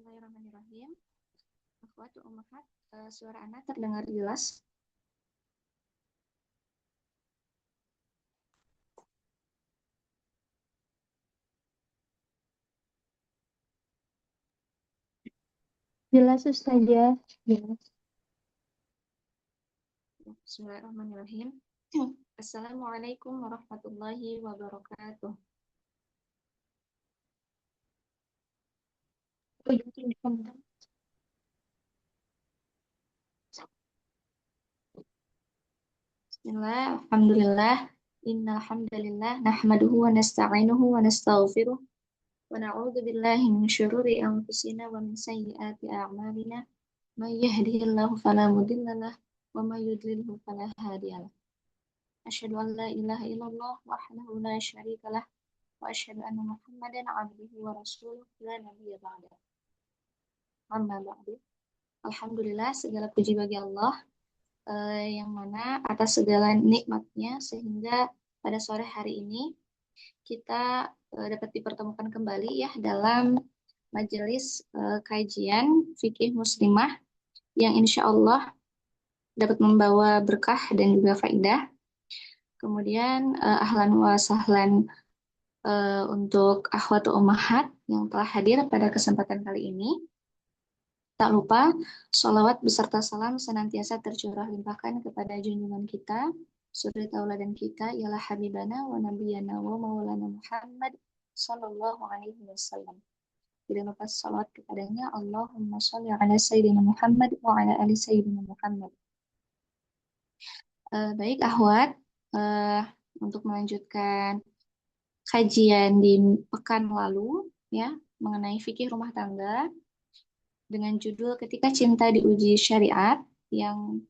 Bismillahirrahmanirrahim. Akhwat wa ummahat, suara Ana terdengar jelas? Jelas Ustazah. Jelas. Bismillahirrahmanirrahim. Assalamualaikum warahmatullahi wabarakatuh. Bismillah, alhamdulillah, innal hamdalillah nahmaduhu wa nasta'inuhu wa nastaghfiruh wa na'udzu billahi min syururi anfusina wa min sayyiati a'malina. May yahdihillahu fala mudilla lahu wa may yudlilhu fala hadiyalah. Asyhadu an la ilaha illallah wahdahu la syarika lah wa asyhadu anna Muhammadan abduhu wa rasuluh la nabiyya ba'da. Amma ba'du. Alhamdulillah, segala puji bagi Allah yang mana atas segala nikmatnya sehingga pada sore hari ini kita dapat dipertemukan kembali ya dalam majelis kajian fikih muslimah yang insya Allah dapat membawa berkah dan juga faidah. Kemudian ahlan wa sahlan untuk akhwat ummahat yang telah hadir pada kesempatan kali ini. Tak lupa, sholawat beserta salam senantiasa tercurah limpahkan kepada junjungan kita, suri tauladan kita, ialah Habibana wa Nabiyana wa Maulana Muhammad Sallallahu Alaihi Wasallam. Tidak lupa sholawat kepadanya, Allahumma sholli ala Sayyidina Muhammad wa ala ali Sayyidina Muhammad. Baik, akhwat, untuk melanjutkan kajian di pekan lalu, ya, mengenai fikih rumah tangga, dengan judul Ketika Cinta Diuji Syariat yang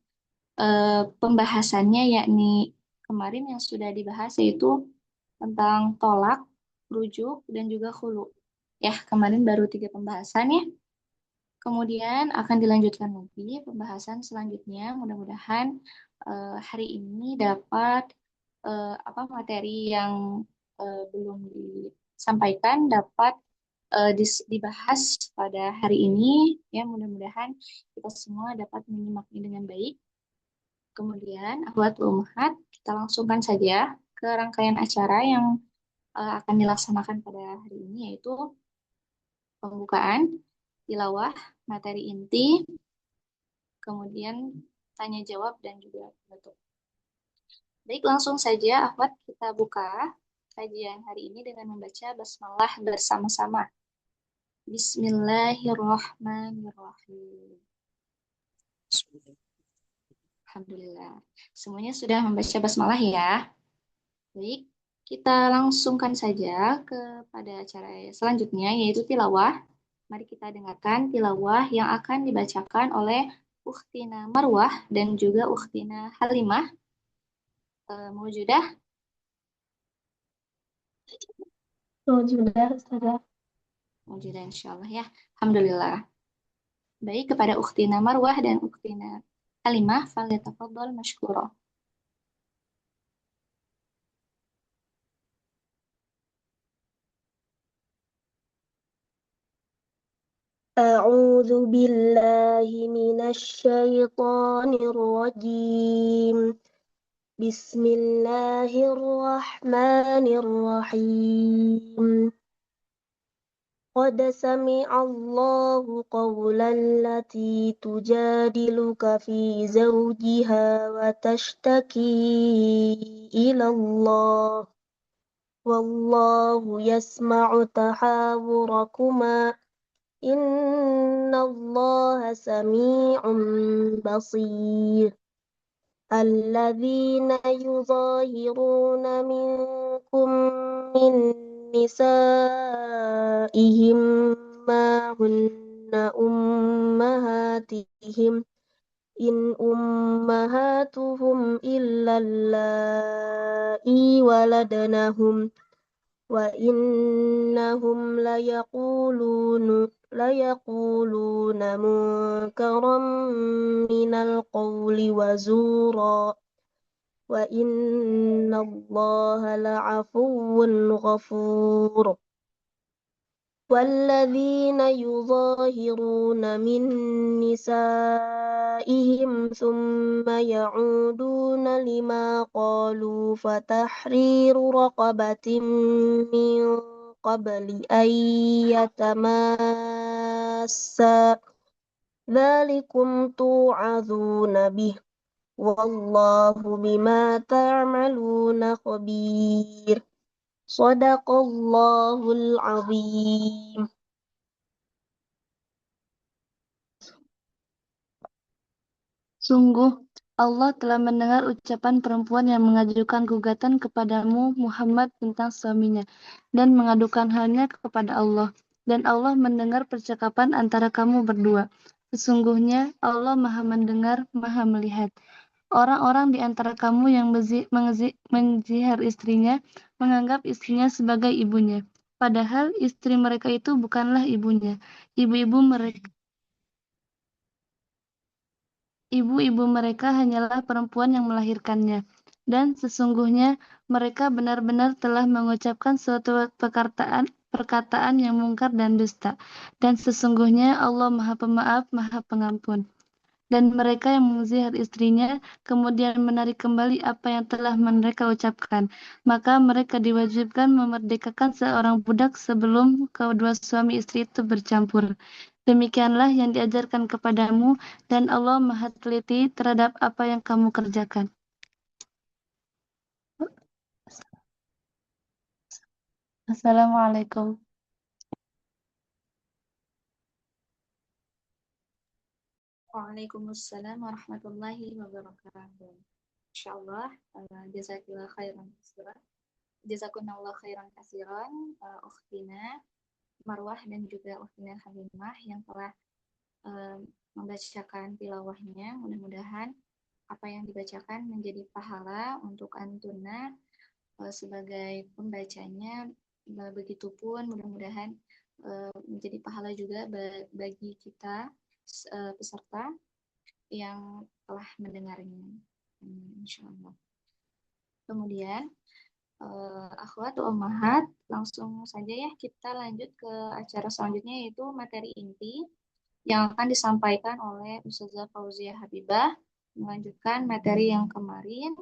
pembahasannya yakni kemarin yang sudah dibahas yaitu tentang tolak, rujuk, dan juga khulu. Ya, kemarin baru 3 pembahasan ya. Kemudian akan dilanjutkan lagi pembahasan selanjutnya. Mudah-mudahan hari ini dapat materi yang belum disampaikan dapat dibahas pada hari ini ya, mudah-mudahan kita semua dapat menyimaknya dengan baik. Kemudian akhwat ummahat, kita langsungkan saja ke rangkaian acara yang akan dilaksanakan pada hari ini, yaitu pembukaan, tilawah, materi inti, kemudian tanya jawab dan juga penutup. Baik, langsung saja akhwat kita buka kajian hari ini dengan membaca basmalah bersama-sama. Bismillahirrahmanirrahim. Alhamdulillah. Semuanya sudah membaca basmalah ya. Baik, kita langsungkan saja kepada acara selanjutnya yaitu tilawah. Mari kita dengarkan tilawah yang akan dibacakan oleh Ukhtina Marwah dan juga Ukhtina Halimah. Mewujudah? Mewujudah Ustazah. Mewujudah insyaallah ya. Alhamdulillah. Baik, kepada Ukhtina Marwah dan Ukhtina Halimah, falyatafaddal mashkura. أعوذ بالله من الشيطان الرجيم بسم الله الرحمن الرحيم قد سمع الله قول التي تجادلك في زوجها وتشتكي إلى الله والله يسمع تحاوركما إن الله سميع بصير الذين يظاهرون منكم من نسائهم ما هن أمهاتهم إن أمهاتهم إلا اللائي ولدنهم وإنهم ليقولون منكرا من القول وزورا وإن الله لعفو غفور والذين يظاهرون من نسائهم ثم يعودون لما قالوا فتحرير رقبة من قبل أن يتماسا ذلكم توعظون به والله بما تعملون خبير صدق الله العظيم. Sungguh, Allah telah mendengar ucapan perempuan yang mengajukan gugatan kepadamu Muhammad tentang suaminya dan mengadukan halnya kepada Allah. Dan Allah mendengar percakapan antara kamu berdua. Sesungguhnya Allah Maha mendengar, Maha melihat. Orang-orang di antara kamu yang menzihar istrinya menganggap istrinya sebagai ibunya. Padahal istri mereka itu bukanlah ibunya. Ibu-ibu mereka Ibu-ibu mereka hanyalah perempuan yang melahirkannya, dan sesungguhnya mereka benar-benar telah mengucapkan suatu perkataan yang mungkar dan dusta. Dan sesungguhnya Allah Maha Pemaaf, Maha Pengampun. Dan mereka yang menzihar istrinya kemudian menarik kembali apa yang telah mereka ucapkan, maka mereka diwajibkan memerdekakan seorang budak sebelum kedua suami istri itu bercampur. Demikianlah yang diajarkan kepadamu, dan Allah Maha Teliti terhadap apa yang kamu kerjakan. Assalamualaikum. Waalaikumsalam warahmatullahi wabarakatuh. Insyaallah, jazakallah khairan katsiran. Jazakumullah khairan katsiran, ukhtina Marwah dan juga ukhtina Halimah yang telah membacakan tilawahnya. Mudah-mudahan apa yang dibacakan menjadi pahala untuk antuna sebagai pembacanya. Begitupun mudah-mudahan menjadi pahala juga bagi kita peserta yang telah mendengarnya. Insyaallah. Kemudian akhwat ummahat, langsung saja ya kita lanjut ke acara selanjutnya, yaitu materi inti yang akan disampaikan oleh Ustazah Fauziah Habibah melanjutkan materi yang kemarin.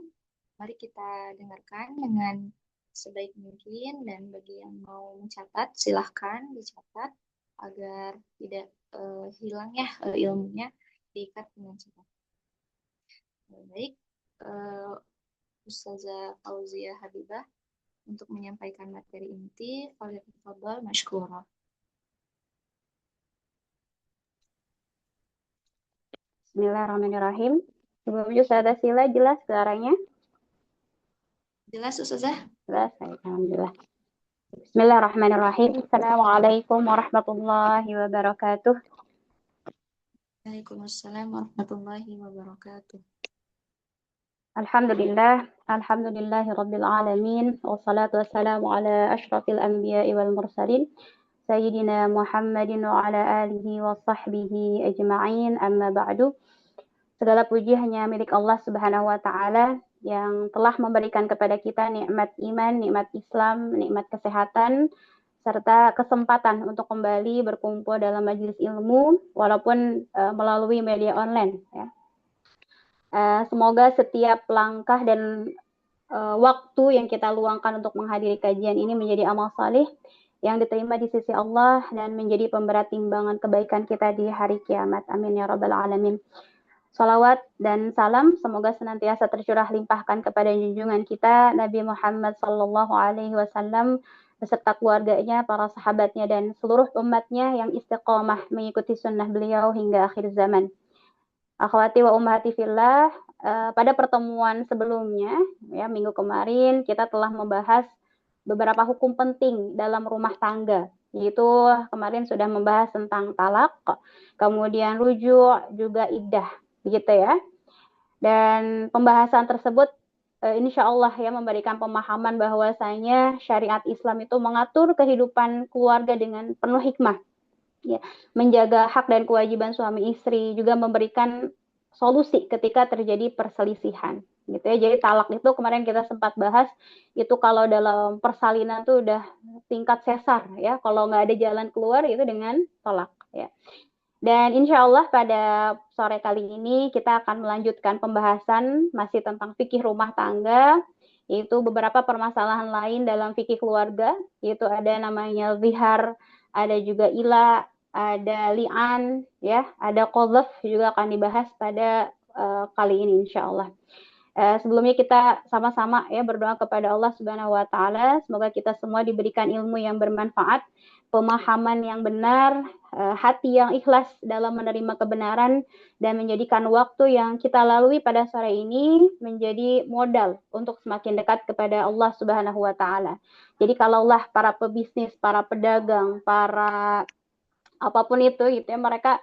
Mari kita dengarkan dengan sebaik mungkin, dan bagi yang mau mencatat silahkan dicatat agar tidak hilang ya ilmunya, diikat dengan cepat. Baik, Ustazah Fauziah Habibah untuk menyampaikan materi inti. Falyatafadhal mashkura. Bismillahirrahmanirrahim. Sebelumnya Ustazah Sila jelas suaranya? Jelas Ustazah? Jelas, alhamdulillah. Bismillahirrahmanirrahim. Assalamualaikum warahmatullahi wabarakatuh. Waalaikumsalam warahmatullahi wabarakatuh. Alhamdulillahi rabbil alamin. Wassalatu wassalamu ala ashrafil anbiya'i wal mursalin. Sayyidina Muhammadin wa ala alihi wa sahbihi ajma'in. Amma ba'du. Segala puji hanya milik Allah Subhanahu wa Ta'ala yang telah memberikan kepada kita nikmat iman, nikmat Islam, nikmat kesehatan, serta kesempatan untuk kembali berkumpul dalam majelis ilmu walaupun melalui media online. Ya. Semoga setiap langkah dan waktu yang kita luangkan untuk menghadiri kajian ini menjadi amal saleh yang diterima di sisi Allah dan menjadi pemberat timbangan kebaikan kita di hari kiamat. Amin ya rabbal alamin. Salawat dan salam semoga senantiasa tercurah limpahkan kepada junjungan kita Nabi Muhammad sallallahu alaihi wasallam beserta keluarganya, para sahabatnya dan seluruh umatnya yang istiqomah mengikuti sunnah beliau hingga akhir zaman. Akhwati wa ummati fillah, pada pertemuan sebelumnya ya minggu kemarin kita telah membahas beberapa hukum penting dalam rumah tangga, yaitu kemarin sudah membahas tentang talak, kemudian rujuk, juga iddah, begitu ya. Dan pembahasan tersebut insya Allah ya memberikan pemahaman bahwasanya syariat Islam itu mengatur kehidupan keluarga dengan penuh hikmah, ya, menjaga hak dan kewajiban suami istri, juga memberikan solusi ketika terjadi perselisihan. gitu ya. Jadi talak itu kemarin kita sempat bahas, itu kalau dalam persalinan tuh udah tingkat sesar ya. Kalau nggak ada jalan keluar itu dengan talak ya. Dan insya Allah pada sore kali ini kita akan melanjutkan pembahasan masih tentang fikih rumah tangga, yaitu beberapa permasalahan lain dalam fikih keluarga, yaitu ada namanya zihar, ada juga ila, ada li'an, ya, ada qadhaf juga akan dibahas pada kali ini insya Allah. Sebelumnya kita sama-sama ya berdoa kepada Allah Subhanahu wa taala, semoga kita semua diberikan ilmu yang bermanfaat, pemahaman yang benar, hati yang ikhlas dalam menerima kebenaran, dan menjadikan waktu yang kita lalui pada sore ini menjadi modal untuk semakin dekat kepada Allah Subhanahu wa taala. Jadi kalaulah para pebisnis, para pedagang, para apapun itu gitu ya, mereka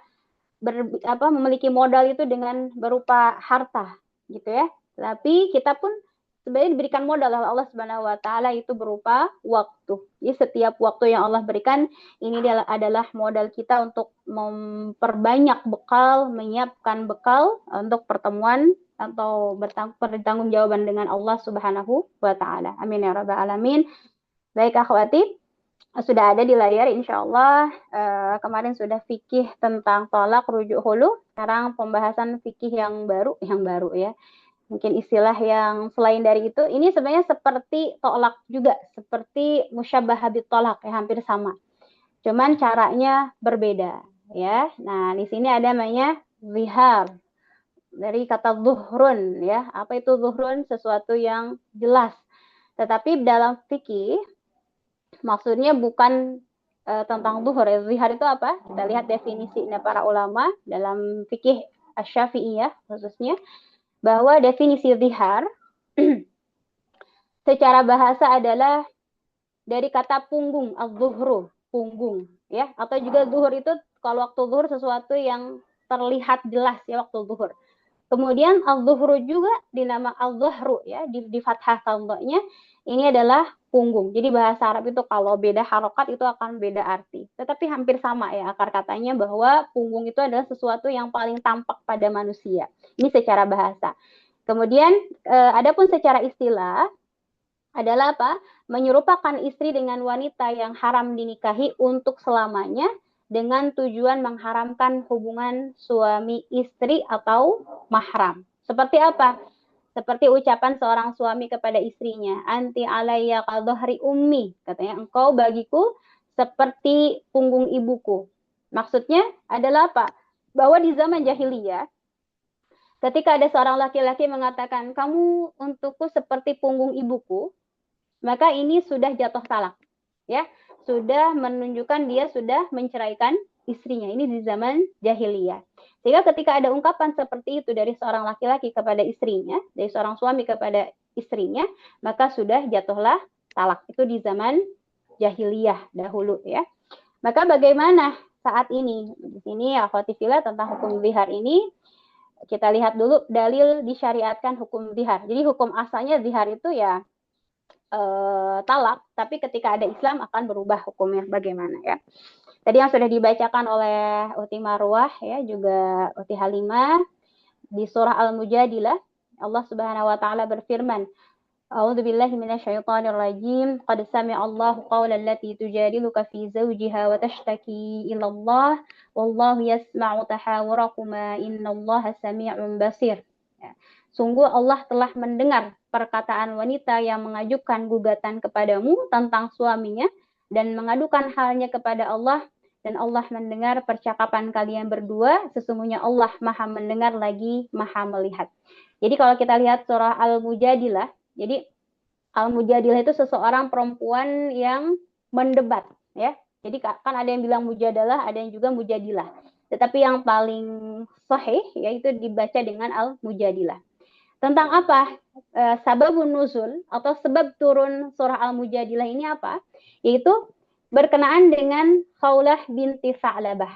memiliki modal itu dengan berupa harta gitu ya. Tapi kita pun sebenarnya diberikan modal oleh Allah Subhanahu wa taala itu berupa waktu. Jadi setiap waktu yang Allah berikan ini adalah modal kita untuk memperbanyak bekal, menyiapkan bekal untuk pertemuan atau bertanggung-jawaban dengan Allah Subhanahu wa taala. Amin ya rabbal alamin. Baik akhwati, sudah ada di layar insya Allah. Kemarin sudah fikih tentang tolak rujuk hulu, sekarang pembahasan fikih yang baru ya, mungkin istilah yang selain dari itu, ini sebenarnya seperti tolak juga, seperti musyabahah bitolak ya, hampir sama, cuman caranya berbeda ya. Nah di sini ada namanya zihar, dari kata zuhrun ya. Apa itu zuhrun? Sesuatu yang jelas, tetapi dalam fikih maksudnya bukan tentang zuhur ya. Zihar itu apa? Kita lihat definisinya para ulama dalam fikih Asy-Syafi'iyah khususnya, bahwa definisi zihar secara bahasa adalah dari kata punggung, az-zuhru, punggung ya, atau juga zuhur itu kalau waktu zuhur sesuatu yang terlihat jelas ya waktu zuhur. Kemudian az-zuhru juga dinama az-zuhru ya, di fathah contohnya ini adalah punggung. Jadi bahasa Arab itu kalau beda harokat itu akan beda arti. Tetapi hampir sama ya akar katanya, bahwa punggung itu adalah sesuatu yang paling tampak pada manusia. Ini secara bahasa. Kemudian adapun secara istilah adalah apa? Menyerupakan istri dengan wanita yang haram dinikahi untuk selamanya dengan tujuan mengharamkan hubungan suami istri atau mahram. Seperti apa? Seperti ucapan seorang suami kepada istrinya, anti alayya qadhari ummi, katanya engkau bagiku seperti punggung ibuku. Maksudnya adalah apa? Bahwa di zaman jahiliyah, ketika ada seorang laki-laki mengatakan kamu untukku seperti punggung ibuku, maka ini sudah jatuh talak ya, sudah menunjukkan dia sudah menceraikan istrinya. Ini di zaman jahiliyah. Sehingga ketika ada ungkapan seperti itu dari seorang laki-laki kepada istrinya, dari seorang suami kepada istrinya, maka sudah jatuhlah talak. Itu di zaman jahiliyah dahulu ya. Maka bagaimana saat ini? Di sini akhwati fillah tentang hukum zihar ini kita lihat dulu dalil disyariatkan hukum zihar. Jadi hukum asalnya zihar itu ya talak, tapi ketika ada Islam akan berubah hukumnya bagaimana ya. Tadi yang sudah dibacakan oleh Uti Marwah ya, juga Uti Halimah di surah Al-Mujadilah, Allah Subhanahu wa taala berfirman, A'udzubillahi minasyaitonir rajim. Qad sami'allahu qawlan allati tujadiluka fi zawjiha wa tashtaki ila Allah wallahu yasma'u tahawurakuma innallaha sami'un basir. Ya. Sungguh Allah telah mendengar perkataan wanita yang mengajukan gugatan kepadamu tentang suaminya dan mengadukan halnya kepada Allah, dan Allah mendengar percakapan kalian berdua, sesungguhnya Allah Maha mendengar lagi Maha melihat. Jadi kalau kita lihat surah Al-Mujadilah, jadi Al-Mujadilah itu seseorang perempuan yang mendebat ya. Jadi kan ada yang bilang mujadalah, ada yang juga mujadilah. Tetapi yang paling sahih yaitu dibaca dengan Al-Mujadilah. Tentang apa? Sababun nuzul atau sebab turun surah Al-Mujadilah ini apa? Yaitu berkenaan dengan Khawlah binti Sa'labah.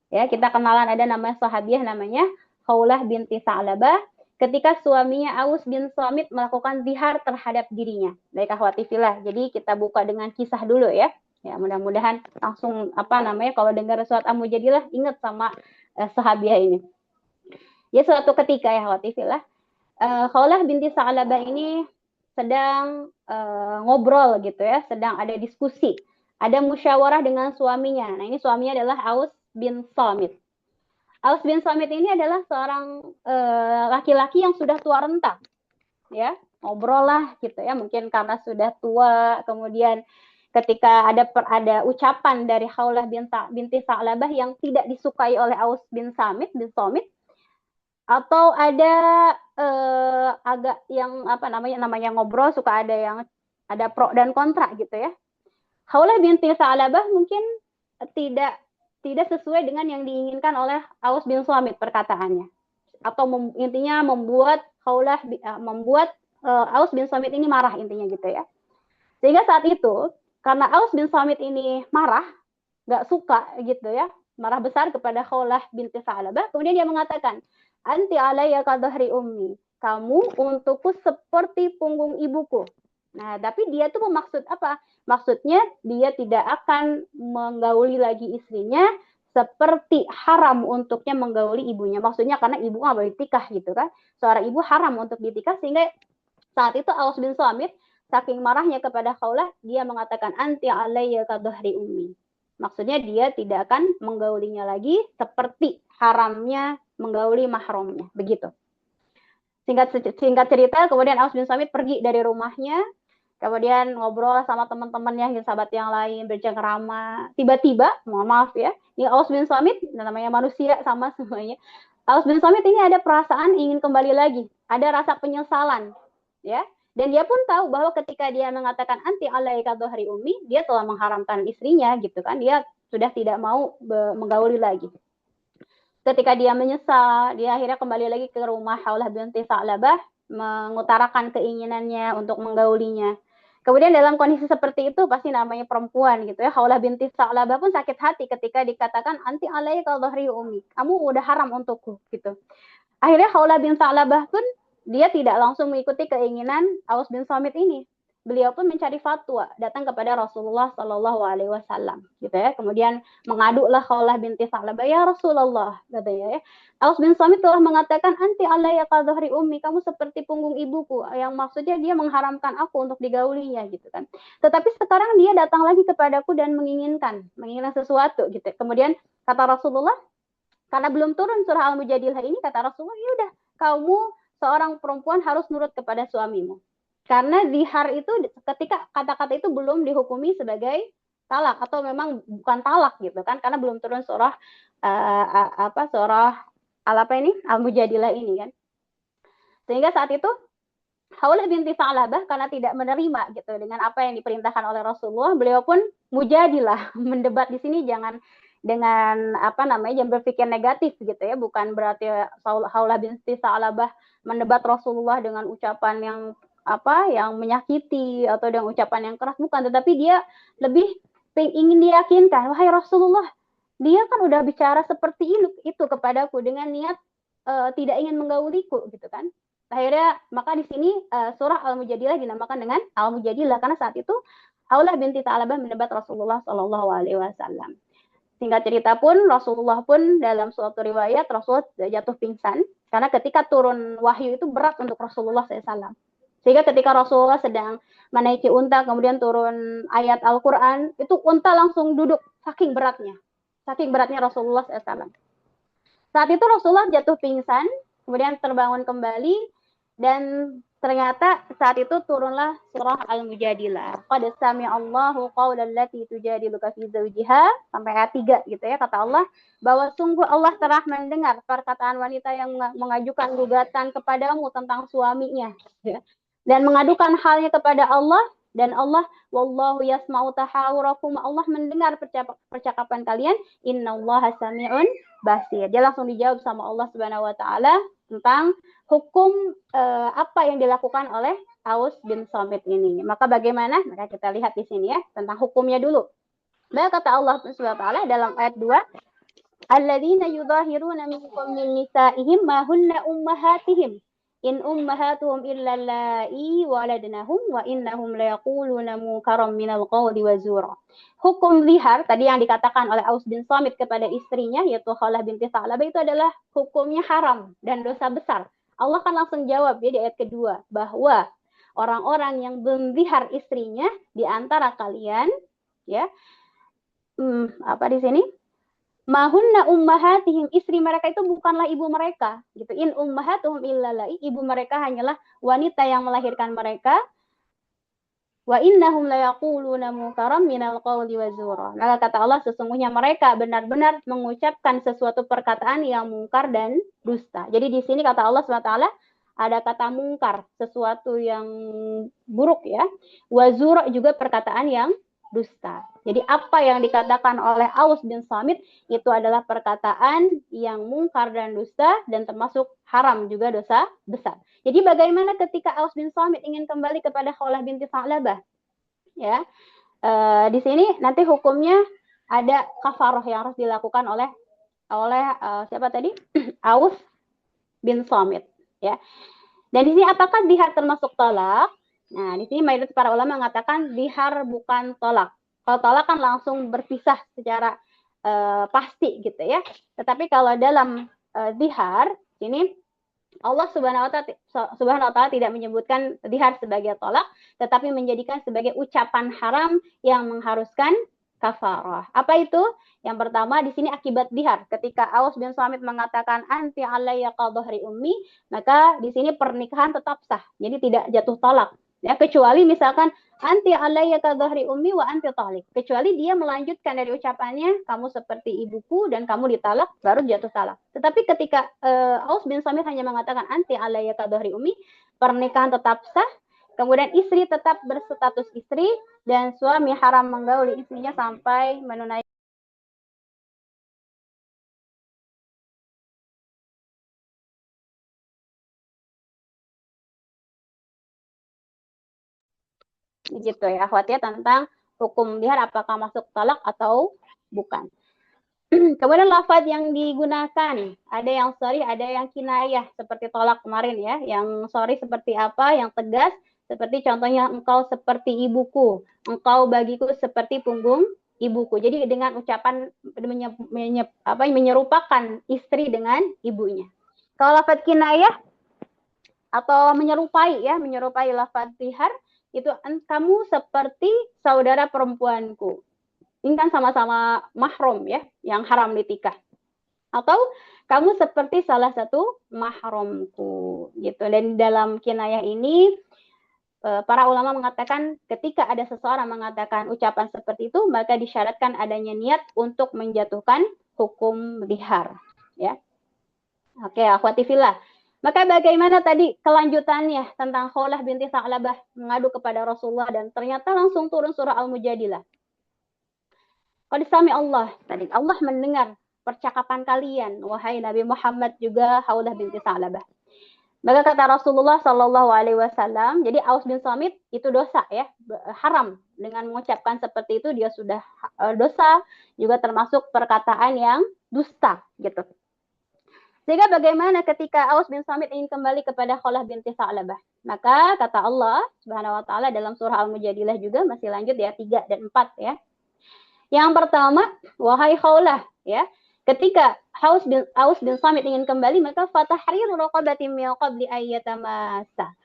Ya, kita kenalan ada nama sahabiah namanya Khawlah binti Sa'labah ketika suaminya Aus bin Samit melakukan zihar terhadap dirinya. Baik akhwati fillah. Jadi kita buka dengan kisah dulu ya. Ya, mudah-mudahan langsung kalau dengar surat Al-Mujadilah ingat sama sahabiah ini. Ya, suatu ketika ya akhwati fillah, Khawlah binti Sa'labah ini sedang ngobrol gitu ya, sedang ada diskusi, ada musyawarah dengan suaminya. Nah, ini suaminya adalah Aus bin Samit. Aus bin Samit ini adalah seorang laki-laki yang sudah tua renta, ya, ngobrol lah gitu ya, mungkin karena sudah tua, kemudian ketika ada ucapan dari Khawlah binti Sa'labah yang tidak disukai oleh Aus bin Samit, atau ada agak yang apa namanya ngobrol, suka ada pro dan kontra gitu ya. Khawlah binti Sa'labah mungkin tidak sesuai dengan yang diinginkan oleh Aus bin Samit perkataannya, atau intinya membuat Aus bin Samit ini marah intinya gitu ya. Sehingga saat itu karena Aus bin Samit ini marah, nggak suka gitu ya, marah besar kepada Khawlah binti Sa'labah, kemudian dia mengatakan, anti alayya kadhri ummi, kamu untukku seperti punggung ibuku. Nah, tapi dia tuh bermaksud apa? Maksudnya dia tidak akan menggauli lagi istrinya seperti haram untuknya menggauli ibunya. Maksudnya karena ibu nggak boleh tikah gitu kan. Seorang ibu haram untuk ditikah, sehingga saat itu Aus bin Samit saking marahnya kepada Khawlah, dia mengatakan anti alayya kadhri ummi. Maksudnya dia tidak akan menggaulinya lagi seperti haramnya menggauli mahramnya, begitu. Singkat cerita, kemudian Aus bin Samit pergi dari rumahnya, kemudian ngobrol sama teman-temannya, sahabat yang lain, bercengkrama. Tiba-tiba, mohon maaf ya, ini Aus bin Samit, namanya manusia sama semuanya. Aus bin Samit ini ada perasaan ingin kembali lagi, ada rasa penyesalan, ya. Dan dia pun tahu bahwa ketika dia mengatakan anti alaika dhahri ummi, dia telah mengharamkan istrinya gitu kan, dia sudah tidak mau menggauli lagi. Ketika dia menyesal, dia akhirnya kembali lagi ke rumah Khawlah binti Sa'labah, mengutarakan keinginannya untuk menggaulinya. Kemudian dalam kondisi seperti itu, pasti namanya perempuan gitu ya, Khawlah binti Sa'labah pun sakit hati ketika dikatakan anti alaika dhahri ummi, kamu udah haram untukku gitu. Akhirnya Khawlah bin Sa'labah pun dia tidak langsung mengikuti keinginan Aus bin Samit ini. Beliau pun mencari fatwa, datang kepada Rasulullah Shallallahu Alaihi Wasallam, gitu ya. Kemudian mengaduklah Khawlah binti Sa'labah, ya Rasulullah, katanya ya. Aus bin Samit telah mengatakan anti alayya kadhri ummi, kamu seperti punggung ibuku, yang maksudnya dia mengharamkan aku untuk digaulinya, gitu kan. Tetapi sekarang dia datang lagi kepadaku dan menginginkan sesuatu, gitu. Kemudian kata Rasulullah, karena belum turun surah Al-Mujadilah ini, kata Rasulullah, ya udah, kamu seorang perempuan harus nurut kepada suamimu. Karena zihar itu ketika kata-kata itu belum dihukumi sebagai talak, atau memang bukan talak gitu kan, karena belum turun surah surah Al-Mujadilah ini kan. Sehingga saat itu Khawlah binti Sa'labah karena tidak menerima gitu dengan apa yang diperintahkan oleh Rasulullah, beliau pun mujadilah, mendebat di sini jangan dengan jangan berpikir negatif gitu ya, bukan berarti Khawlah binti Sa'labah mendebat Rasulullah dengan ucapan yang menyakiti atau dengan ucapan yang keras, bukan, tetapi dia lebih ingin diyakinkan, wahai Rasulullah, dia kan udah bicara seperti itu kepadaku dengan niat tidak ingin menggauliku gitu kan. Akhirnya maka di sini surah Al-Mujadilah dinamakan dengan Al-Mujadilah karena saat itu Khawlah binti Sa'labah mendebat Rasulullah Shallallahu Alaihi Wasallam. Singkat cerita pun Rasulullah pun dalam suatu riwayat Rasulullah jatuh pingsan karena ketika turun wahyu itu berat untuk Rasulullah SAW. Sehingga ketika Rasulullah sedang menaiki unta kemudian turun ayat Al-Quran, itu unta langsung duduk saking beratnya Rasulullah SAW. Saat itu Rasulullah jatuh pingsan, kemudian terbangun kembali, dan ternyata saat itu turunlah surah Al-Mujadilah. Qad sami'allahu qawlan lati tujadiluka fi zawjiha, sampai ayat 3 gitu ya, kata Allah bahwa sungguh Allah telah mendengar perkataan wanita yang mengajukan gugatan kepadamu tentang suaminya ya. Dan mengadukan halnya kepada Allah, dan Allah wallahu yasma'u tahawurakum, Allah mendengar percakapan kalian, innallaha sami'un basir. Dia langsung dijawab sama Allah Subhanahu wa taala tentang hukum apa yang dilakukan oleh Aus bin Samit ini. Maka bagaimana? Maka kita lihat di sini ya, tentang hukumnya dulu. Maka kata Allah Subhanahu wa taala dalam ayat 2, alladzina yudhahiruna minkum min nisa'ihim ma hunna ummahatihim in ummahatuhum illa allai waladnahum wa innahum layaquluna munkaram minal qawli wa zura. Hukum zihar tadi yang dikatakan oleh Aus bin Samit kepada istrinya yaitu Khawlah binti Sa'labah itu adalah hukumnya haram dan dosa besar. Allah kan langsung jawab ya di ayat kedua bahwa orang-orang yang menzihar istrinya di antara kalian ya apa di sini mahunna ummahatihim, istri mereka itu bukanlah ibu mereka gitu. In ummahatuhum illalai, ibu mereka hanyalah wanita yang melahirkan mereka. Wa innahum layaquluna munkaram minal qawli wa zura. Maka kata Allah sesungguhnya mereka benar-benar mengucapkan sesuatu perkataan yang mungkar dan dusta. Jadi di sini kata Allah SWT ada kata mungkar, sesuatu yang buruk ya. Wa zura juga perkataan yang dusta. Jadi apa yang dikatakan oleh Aus bin Samit itu adalah perkataan yang mungkar dan dusta dan termasuk haram juga dosa besar. Jadi bagaimana ketika Aus bin Samit ingin kembali kepada Khawlah binti Sa'labah? Ya, di sini nanti hukumnya ada kafaroh yang harus dilakukan oleh siapa tadi? Aus bin Samit. Ya. Dan di sini apakah dihar termasuk tolak? Nah, di sini mayoritas para ulama mengatakan dihar bukan tolak. Kalau tolak kan langsung berpisah secara pasti gitu ya. Tetapi kalau dalam dihar ini Allah Subhanahu wa taala tidak menyebutkan dihar sebagai tolak, tetapi menjadikan sebagai ucapan haram yang mengharuskan kafarah. Apa itu? Yang pertama di sini akibat dihar. Ketika Aus bin Samit mengatakan anti alayya qadhri ummi, maka di sini pernikahan tetap sah. Jadi tidak jatuh talak. Ya, kecuali misalkan anti alayya qadhri ummi wa anti talik. Kecuali dia melanjutkan dari ucapannya kamu seperti ibuku dan kamu ditalak baru jatuh talak. Tetapi ketika Aus bin Samit hanya mengatakan anti alayya qadhri ummi, pernikahan tetap sah. Kemudian istri tetap berstatus istri dan suami haram menggauli istrinya sampai menunaikan gitu ya, khawatir tentang hukum dihar apakah masuk talak atau bukan. Kemudian lafaz yang digunakan, ada yang sorry, ada yang kinayah, seperti tolak kemarin ya. Yang sorry seperti apa, yang tegas, seperti contohnya engkau seperti ibuku, engkau bagiku seperti punggung ibuku. Jadi dengan ucapan menyerupakan istri dengan ibunya. Kalau lafaz kinayah atau menyerupai lafaz zihar, itu kamu seperti saudara perempuanku. Ini kan sama-sama mahram ya, yang haram ditikah. Atau kamu seperti salah satu mahramku gitu. Dan dalam kinayah ini para ulama mengatakan ketika ada seseorang mengatakan ucapan seperti itu, maka disyaratkan adanya niat untuk menjatuhkan hukum dihar ya. Oke, akhwati fillah. Maka bagaimana tadi kelanjutannya tentang Khawlah binti Sa'labah mengadu kepada Rasulullah dan ternyata langsung turun surah Al-Mujadilah. Qad sami Allah, tadi Allah mendengar percakapan kalian, wahai Nabi Muhammad juga Khawlah binti Sa'labah. Maka kata Rasulullah Shallallahu Alaihi Wasallam, jadi Aus bin Samit itu dosa ya, haram dengan mengucapkan seperti itu dia sudah dosa, juga termasuk perkataan yang dusta gitu. Sehingga bagaimana ketika Aus bin Samit ingin kembali kepada Khawlah binti Sa'labah? Maka kata Allah Subhanahu wa taala dalam surah Al-Mujadilah juga masih lanjut ya 3 dan 4 ya. Yang pertama, wahai Khawlah ya, ketika Aus bin Samit ingin kembali maka fatahriru raqabatin min qabli ayyatamassa.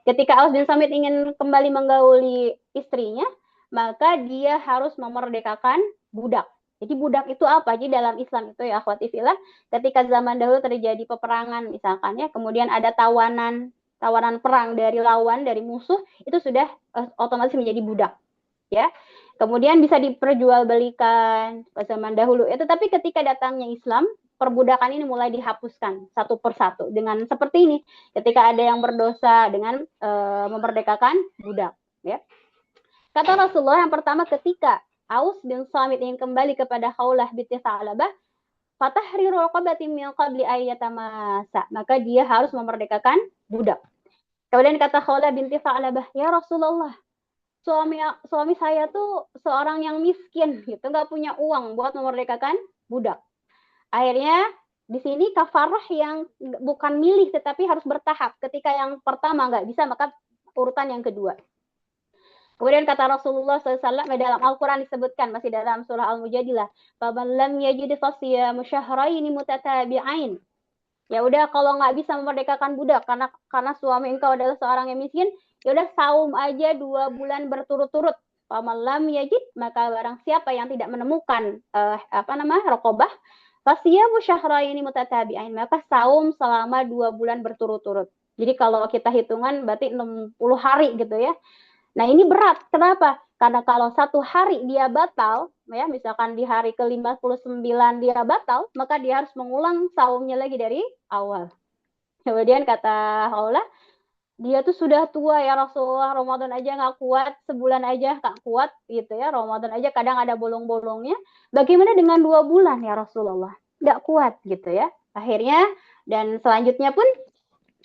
Ketika Aus bin Samit ingin kembali menggauli istrinya, maka dia harus memerdekakan budak. Jadi budak itu apa? Jadi dalam Islam itu ya akhwati fillah, ketika zaman dahulu terjadi peperangan misalkan ya, kemudian ada tawanan perang dari lawan, dari musuh, itu sudah otomatis menjadi budak. Ya. Kemudian bisa diperjualbelikan pada zaman dahulu. Ya, tetapi ketika datangnya Islam, perbudakan ini mulai dihapuskan satu persatu dengan seperti ini. Ketika ada yang berdosa dengan memerdekakan budak, ya. Kata Rasulullah yang pertama ketika Aus bin Samit ingin kembali kepada Khawlah binti Sa'labah, fatahriru raqabatin min qabli ayyatamassa, maka dia harus memerdekakan budak. Kemudian kata Khawlah binti Sa'labah, ya Rasulullah, suami saya tuh seorang yang miskin gitu, nggak punya uang buat memerdekakan budak. Akhirnya di sini kafarah yang bukan milih tetapi harus bertahap. Ketika yang pertama nggak bisa, maka urutan yang kedua. Kemudian kata Rasulullah SAW dalam Al-Quran disebutkan, masih dalam surah Al-Mujadilah, faman lam yajid fasiyamu syahraini mutatabi'ain. Ya udah, kalau nggak bisa memerdekakan budak karena suami engkau adalah seorang yang miskin, ya udah saum aja 2 bulan berturut-turut. Faman lam yajid, maka barang siapa yang tidak menemukan raqabah, fasiyamu syahraini mutatabi'ain, maka saum selama 2 bulan berturut-turut. Jadi kalau kita hitungan berarti 60 hari gitu ya. Nah, ini berat. Kenapa? Karena kalau 1 hari dia batal, ya misalkan di hari ke-59 dia batal, maka dia harus mengulang saumnya lagi dari awal. Kemudian kata Khawlah, dia tuh sudah tua ya Rasulullah, Ramadan aja nggak kuat, sebulan aja nggak kuat gitu ya, Ramadan aja kadang ada bolong-bolongnya. Bagaimana dengan 2 bulan ya Rasulullah? Nggak kuat gitu ya. Akhirnya, dan selanjutnya pun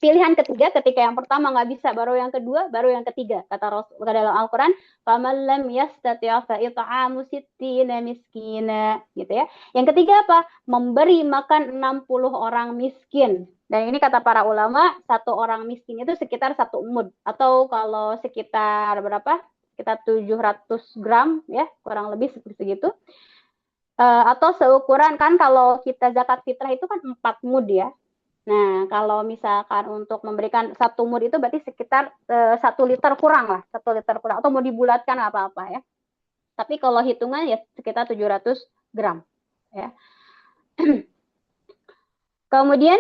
pilihan ketiga, ketika yang pertama nggak bisa, baru yang kedua, baru yang ketiga. Kata Rasul dalam Al-Quran, فَمَنْ لَمْ يَسْتَطِعْ فَإِطْعَامُ سِتِّينَ miskina, gitu ya. Yang ketiga apa? Memberi makan 60 orang miskin. Dan ini kata para ulama, 1 orang miskin itu sekitar 1 mud. Atau kalau sekitar berapa? Sekitar 700 gram, ya, kurang lebih seperti segitu. Atau seukuran, kan kalau kita zakat fitrah itu kan 4 mud ya. Nah, kalau misalkan untuk memberikan 1 mud itu berarti sekitar 1 liter kurang lah, 1 liter kurang. Atau mau dibulatkan apa-apa ya. Tapi kalau hitungan ya sekitar 700 gram. Ya. Kemudian,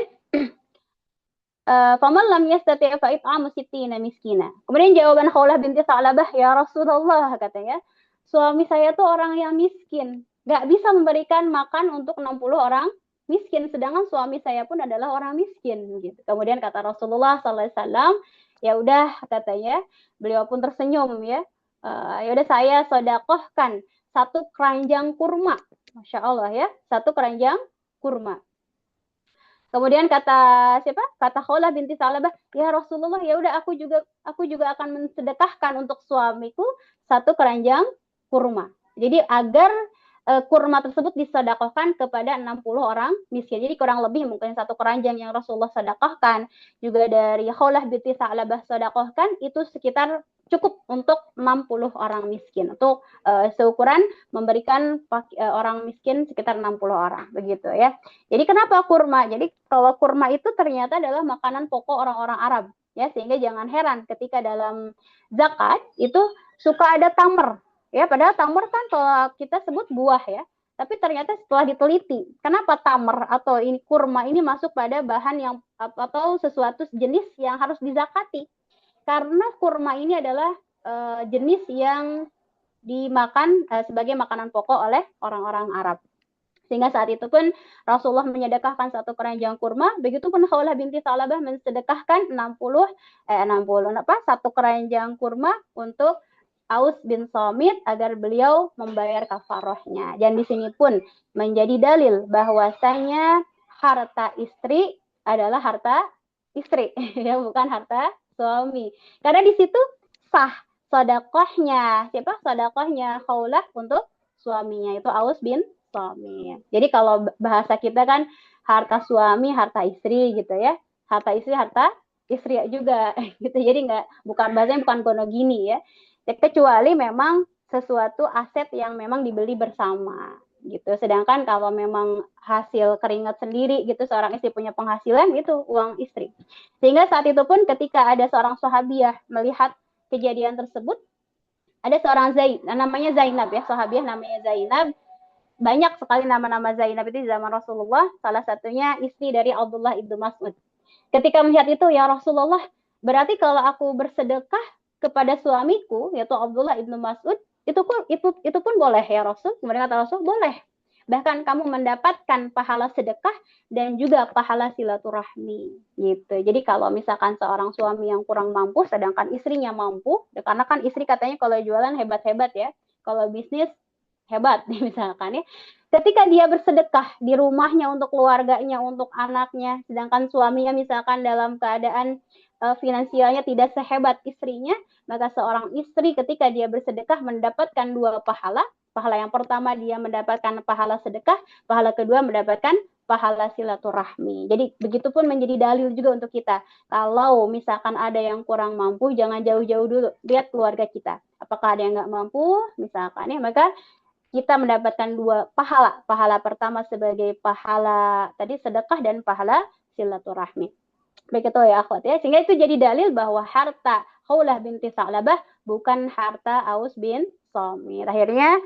faman lam yastati' fa it'amu sittina miskina. Kemudian jawaban Khawlah binti Sa'labah, ya Rasulullah, katanya, suami saya tuh orang yang miskin, nggak bisa memberikan makan untuk 60 orang miskin, sedangkan suami saya pun adalah orang miskin gitu. Kemudian kata Rasulullah SAW, ya udah, katanya, beliau pun tersenyum ya. Ya udah, saya sedekahkan 1 keranjang kurma. Masya Allah ya, 1 keranjang kurma. Kemudian kata siapa? Kata Khawlah binti Sa'labah, ya Rasulullah, ya udah, aku juga akan mensedekahkan untuk suamiku 1 keranjang kurma. Jadi agar kurma tersebut disedekahkan kepada 60 orang miskin. Jadi kurang lebih mungkin 1 keranjang yang Rasulullah sedekahkan, juga dari Khawlah binti Sa'labah sedekahkan, itu sekitar cukup untuk 60 orang miskin. Untuk seukuran memberikan orang miskin sekitar 60 orang, begitu ya. Jadi kenapa kurma? Jadi kalau kurma itu ternyata adalah makanan pokok orang-orang Arab, ya, sehingga jangan heran ketika dalam zakat itu suka ada tamr. Ya, padahal tamr kan kalau kita sebut buah ya. Tapi ternyata setelah diteliti, kenapa tamr atau ini kurma ini masuk pada bahan yang atau sesuatu jenis yang harus dizakati? Karena kurma ini adalah jenis yang dimakan sebagai makanan pokok oleh orang-orang Arab. Sehingga saat itu pun Rasulullah menyedekahkan 1 keranjang kurma, begitupun Khawlah binti Sa'labah mensedekahkan 1 keranjang kurma untuk Aus bin Somit agar beliau membayar kafarohnya. Dan di sini pun menjadi dalil bahwasanya harta istri adalah harta istri, ya, bukan harta suami. Karena di situ sah sedekahnya, siapa? Sedekahnya Khawlah untuk suaminya, itu Aus bin Somit. Jadi kalau bahasa kita kan harta suami, harta istri gitu ya. Harta istri, harta istri juga gitu. Jadi bukan bahasanya bukan kono gini ya. Kecuali memang sesuatu aset yang memang dibeli bersama gitu. Sedangkan kalau memang hasil keringat sendiri gitu, seorang istri punya penghasilan, itu uang istri. Sehingga saat itu pun ketika ada seorang sahabiah melihat kejadian tersebut, ada seorang namanya Zainab ya, sahabiah namanya Zainab. Banyak sekali nama-nama Zainab itu di zaman Rasulullah, salah satunya istri dari Abdullah ibnu Mas'ud. Ketika melihat itu, ya Rasulullah, berarti kalau aku bersedekah kepada suamiku, yaitu Abdullah ibnu Mas'ud, itu pun boleh ya Rasul. Kemudian kata Rasul, boleh. Bahkan kamu mendapatkan pahala sedekah dan juga pahala silaturahmi gitu. Jadi kalau misalkan seorang suami yang kurang mampu sedangkan istrinya mampu, karena kan istri katanya kalau jualan hebat-hebat ya, kalau bisnis hebat misalkan ya. Ketika dia bersedekah di rumahnya untuk keluarganya, untuk anaknya, sedangkan suaminya misalkan dalam keadaan finansialnya tidak sehebat istrinya, maka seorang istri ketika dia bersedekah mendapatkan 2 pahala. Pahala yang pertama dia mendapatkan pahala sedekah, pahala kedua mendapatkan pahala silaturahmi. Jadi begitupun menjadi dalil juga untuk kita. Kalau misalkan ada yang kurang mampu, jangan jauh-jauh dulu, lihat keluarga kita. Apakah ada yang nggak mampu, misalkan ya, maka kita mendapatkan 2 pahala. Pahala pertama sebagai pahala tadi sedekah dan pahala silaturahmi. Begitu ya akhwat ya. Sehingga itu jadi dalil bahwa harta Khawlah binti Sa'labah bukan harta Aus bin Samit. Akhirnya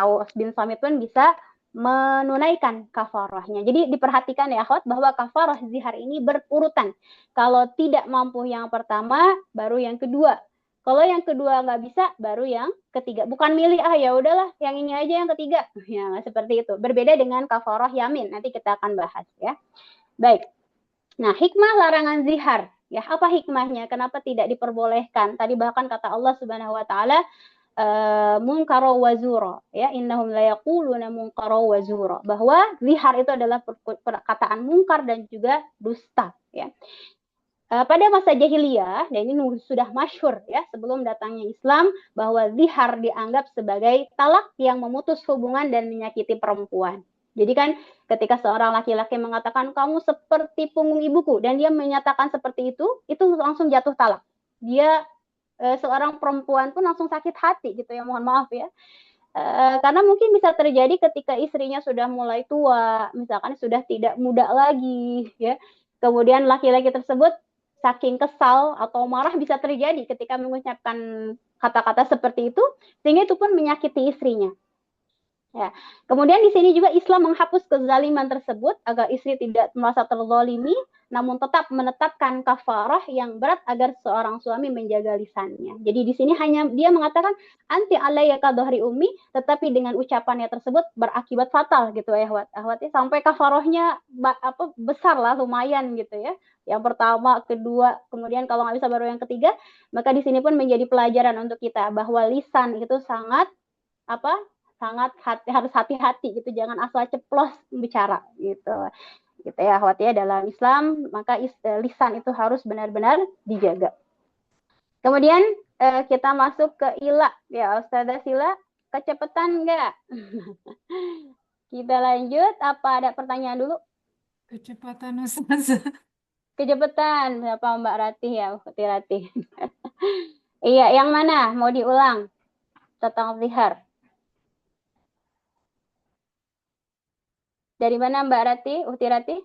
Aus bin Samit pun bisa menunaikan kafarahnya. Jadi diperhatikan ya akhwat bahwa kafarah zihar ini berurutan. Kalau tidak mampu yang pertama, baru yang kedua. Kalau yang kedua nggak bisa, baru yang ketiga. Bukan milih, ya udahlah, yang ini aja yang ketiga. Ya, seperti itu. Berbeda dengan kafarah yamin. Nanti kita akan bahas ya. Baik. Nah, hikmah larangan zihar. Ya, apa hikmahnya? Kenapa tidak diperbolehkan? Tadi bahkan kata Allah Subhanahu wa taala munkara wa zura, ya, innahum la yaquluna munkara wa zura, bahwa zihar itu adalah perkataan mungkar dan juga dusta, ya. Pada masa jahiliyah, dan ini sudah masyhur ya sebelum datangnya Islam, bahwa zihar dianggap sebagai talak yang memutus hubungan dan menyakiti perempuan. Jadi kan ketika seorang laki-laki mengatakan kamu seperti punggung ibuku dan dia menyatakan seperti itu langsung jatuh talak. Dia seorang perempuan pun langsung sakit hati gitu ya, mohon maaf ya. Karena mungkin bisa terjadi ketika istrinya sudah mulai tua, misalkan sudah tidak muda lagi ya. Kemudian laki-laki tersebut saking kesal atau marah bisa terjadi ketika mengucapkan kata-kata seperti itu, sehingga itu pun menyakiti istrinya. Ya. Kemudian di sini juga Islam menghapus kezaliman tersebut agar istri tidak merasa terzalimi, namun tetap menetapkan kafarah yang berat agar seorang suami menjaga lisannya. Jadi di sini hanya dia mengatakan anti alayya ka dhahri ummi, tetapi dengan ucapannya tersebut berakibat fatal gitu ya ahwat ya, sampai kafarahnya besar lah, lumayan gitu ya. Yang pertama, kedua, kemudian kalau nggak bisa baru yang ketiga, maka di sini pun menjadi pelajaran untuk kita bahwa lisan itu sangat harus hati-hati gitu, jangan asal ceplos bicara gitu ya akhwat ya. Dalam Islam maka lisan itu harus benar-benar dijaga. Kemudian kita masuk ke ila ya Ustazah Sila, kecepatan enggak? Kita lanjut, apa ada pertanyaan dulu? Kecepatan Ustazah. Kecepatan apa Mbak Ratih ya, Ukhti Ratih. Iya, yang mana mau diulang tentang zihar? Dari mana Mbak Ratih, Ukhti Ratih?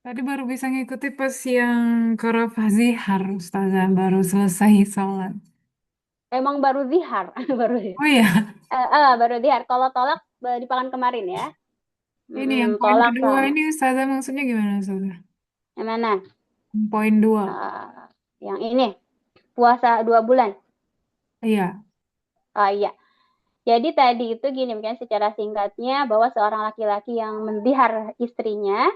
Tadi baru bisa ngikuti pas yang Qarafah zihar, Ustazah, baru selesai sholat. Emang baru zihar, baru Oh iya, baru zihar. Kalau tolak di pekan kemarin ya. ini yang poin Tolak kedua sama. ini Ustazah maksudnya gimana Ustazah? Yang mana? Poin 2. Yang ini, puasa 2 bulan. Iya. Oh iya. Jadi tadi itu gini, mungkin secara singkatnya bahwa seorang laki-laki yang mendihar istrinya,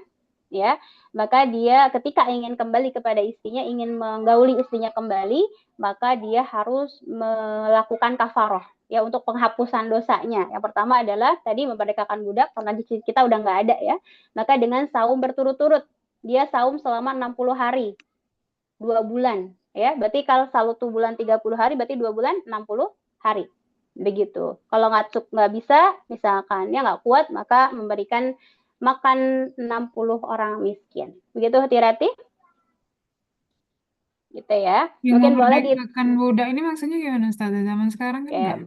ya, maka dia ketika ingin kembali kepada istrinya, ingin menggauli istrinya kembali, maka dia harus melakukan kafaroh ya untuk penghapusan dosanya. Yang pertama adalah tadi memerdekakan budak, karena di kita udah nggak ada ya. Maka dengan saum berturut-turut, dia saum selama 60 hari, 2 bulan ya. Berarti kalau 1 bulan 30 hari, berarti 2 bulan 60 hari. Begitu. Kalau nggak bisa, misalkan ya nggak kuat, maka memberikan makan 60 orang miskin. Begitu Tirati? Gitu ya. Yang Mungkin boleh memerdekakan budak ini maksudnya gimana Ustazah? Zaman sekarang kan enggak?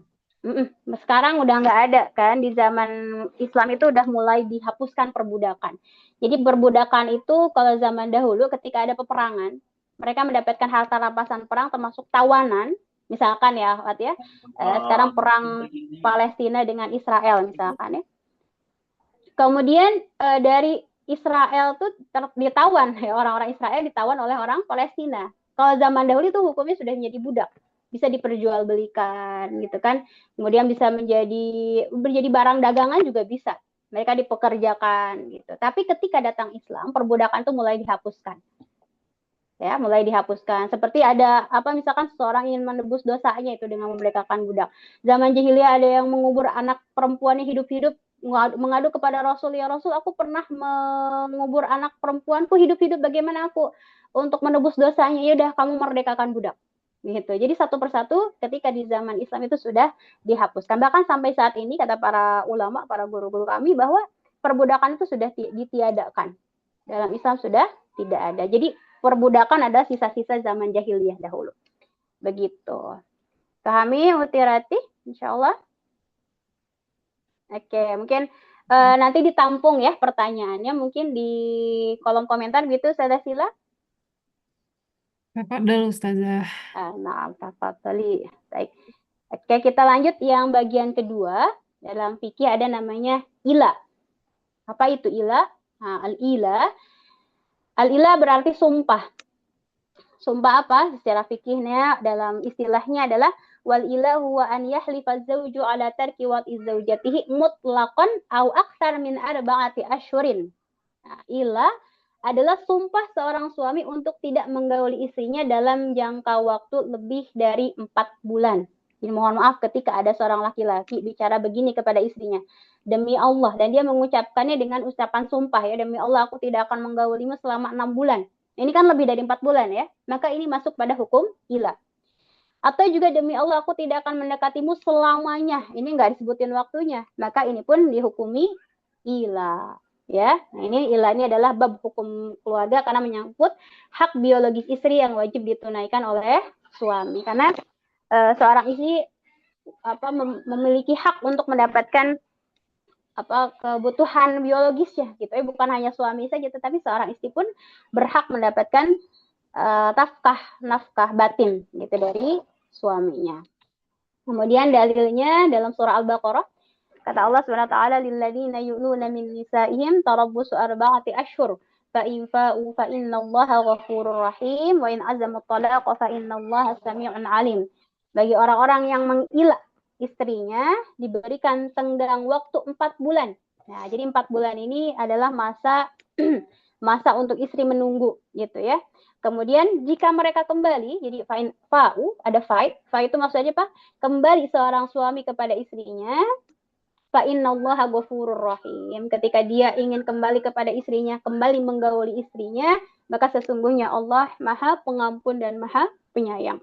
Sekarang udah nggak ada kan, di zaman Islam itu udah mulai dihapuskan perbudakan. Jadi perbudakan itu kalau zaman dahulu ketika ada peperangan, mereka mendapatkan harta rampasan perang termasuk tawanan, misalkan ya, sekarang perang Palestina dengan Israel misalkan ya. Kemudian dari Israel tuh ditawan, ya, orang-orang Israel ditawan oleh orang Palestina. Kalau zaman dahulu itu hukumnya sudah menjadi budak, bisa diperjualbelikan gitu kan. Kemudian bisa menjadi barang dagangan juga bisa. Mereka dipekerjakan gitu. Tapi ketika datang Islam, perbudakan itu mulai dihapuskan. Ya, mulai dihapuskan. Seperti ada misalkan seseorang ingin menebus dosanya itu dengan memerdekakan budak. Zaman jahiliyah ada yang mengubur anak perempuannya hidup-hidup, mengadu kepada Rasul, ya Rasul, aku pernah mengubur anak perempuanku hidup-hidup, bagaimana aku untuk menebus dosanya? Ya udah, kamu merdekakan budak. Gitu. Jadi satu persatu ketika di zaman Islam itu sudah dihapuskan. Bahkan sampai saat ini kata para ulama, para guru-guru kami, bahwa perbudakan itu sudah ditiadakan. Dalam Islam sudah tidak ada. Jadi perbudakan adalah sisa-sisa zaman jahiliyah dahulu. Begitu. Pahami Utirati? Insya Allah. Oke, mungkin Nanti ditampung ya pertanyaannya mungkin di kolom komentar gitu, Ustazah Sila. Tafadhol Ustazah. Nah, tafadhali. Baik. Oke, kita lanjut yang bagian kedua. Dalam fikih ada namanya ila. Apa itu ila? Nah, al-ila berarti sumpah. Sumpah apa? Secara fikihnya dalam istilahnya adalah wal ila huwa an yahlifa zawju ala tarki wat'i zawjatihi mutlaqan au aktsar min arba'ati asyhurin. Nah, ila adalah sumpah seorang suami untuk tidak menggauli istrinya dalam jangka waktu lebih dari 4 bulan. Jadi mohon maaf ketika ada seorang laki-laki bicara begini kepada istrinya, demi Allah, dan dia mengucapkannya dengan ucapan sumpah ya, demi Allah aku tidak akan menggaulimu selama 6 bulan. Ini kan lebih dari 4 bulan ya, maka ini masuk pada hukum ila. Atau juga demi Allah aku tidak akan mendekatimu selamanya. Ini nggak disebutin waktunya, maka ini pun dihukumi ila. Ya, nah ini ila ini adalah bab hukum keluarga karena menyangkut hak biologis istri yang wajib ditunaikan oleh suami. Karena seorang istri memiliki hak untuk mendapatkan kebutuhan biologisnya gitu ya, bukan hanya suami saja tetapi seorang istri pun berhak mendapatkan nafkah batin gitu dari suaminya. Kemudian dalilnya dalam surah Al-Baqarah kata Allah Subhanahu wa taala lilladzina yu'luna min nisaihim tarabbusu arba'ati ashhur fa in fa'u fa innallaha ghafurur rahim wa in azamu talaqa fa innallaha samii'un alim. Bagi orang-orang yang mengilah istrinya diberikan tenggang waktu 4 bulan. Nah, jadi 4 bulan ini adalah masa masa untuk istri menunggu gitu ya. Kemudian jika mereka kembali, jadi fa'u ada fa itu maksudnya apa? Kembali seorang suami kepada istrinya, fa innallaha ghafurur rahim. Ketika dia ingin kembali kepada istrinya, kembali menggauli istrinya, maka sesungguhnya Allah Maha Pengampun dan Maha Penyayang.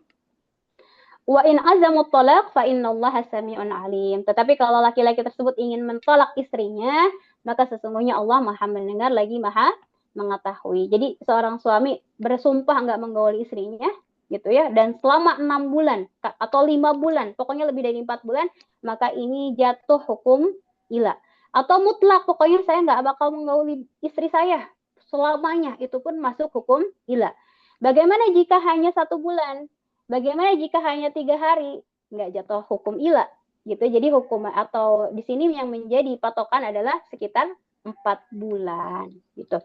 Wa in azamu talaq fa innallaha samii'un alim. Tetapi kalau laki-laki tersebut ingin mentolak istrinya, maka sesungguhnya Allah Maha mendengar lagi Maha mengetahui. Jadi seorang suami bersumpah enggak menggauli istrinya gitu ya, dan selama 6 bulan atau 5 bulan, pokoknya lebih dari 4 bulan, maka ini jatuh hukum ila. Atau mutlak, pokoknya saya enggak bakal menggauli istri saya selamanya, itu pun masuk hukum ila. Bagaimana jika hanya 1 bulan? Bagaimana jika hanya 3 hari? Enggak jatuh hukum ila gitu. Jadi hukum atau di sini yang menjadi patokan adalah sekitar 4 bulan gitu.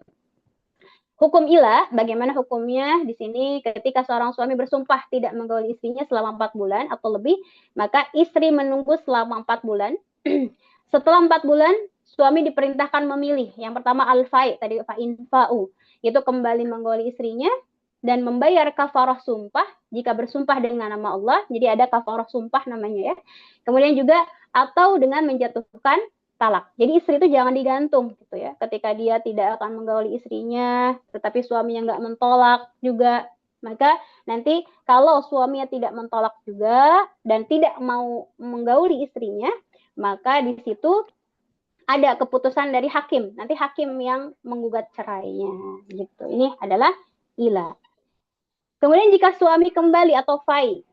Hukum ila, bagaimana hukumnya di sini ketika seorang suami bersumpah tidak menggauli istrinya selama 4 bulan atau lebih, maka istri menunggu selama 4 bulan. Setelah 4 bulan, suami diperintahkan memilih. Yang pertama al-fai, tadi fa'in fa'u, itu kembali menggauli istrinya dan membayar kafarah sumpah jika bersumpah dengan nama Allah. Jadi ada kafarah sumpah namanya ya. Kemudian juga atau dengan menjatuhkan talak. Jadi istri itu jangan digantung gitu ya. Ketika dia tidak akan menggauli istrinya, tetapi suaminya nggak mentolak juga, maka nanti kalau suaminya tidak mentolak juga dan tidak mau menggauli istrinya, maka di situ ada keputusan dari hakim. Nanti hakim yang menggugat cerainya gitu. Ini adalah ila. Kemudian jika suami kembali atau fai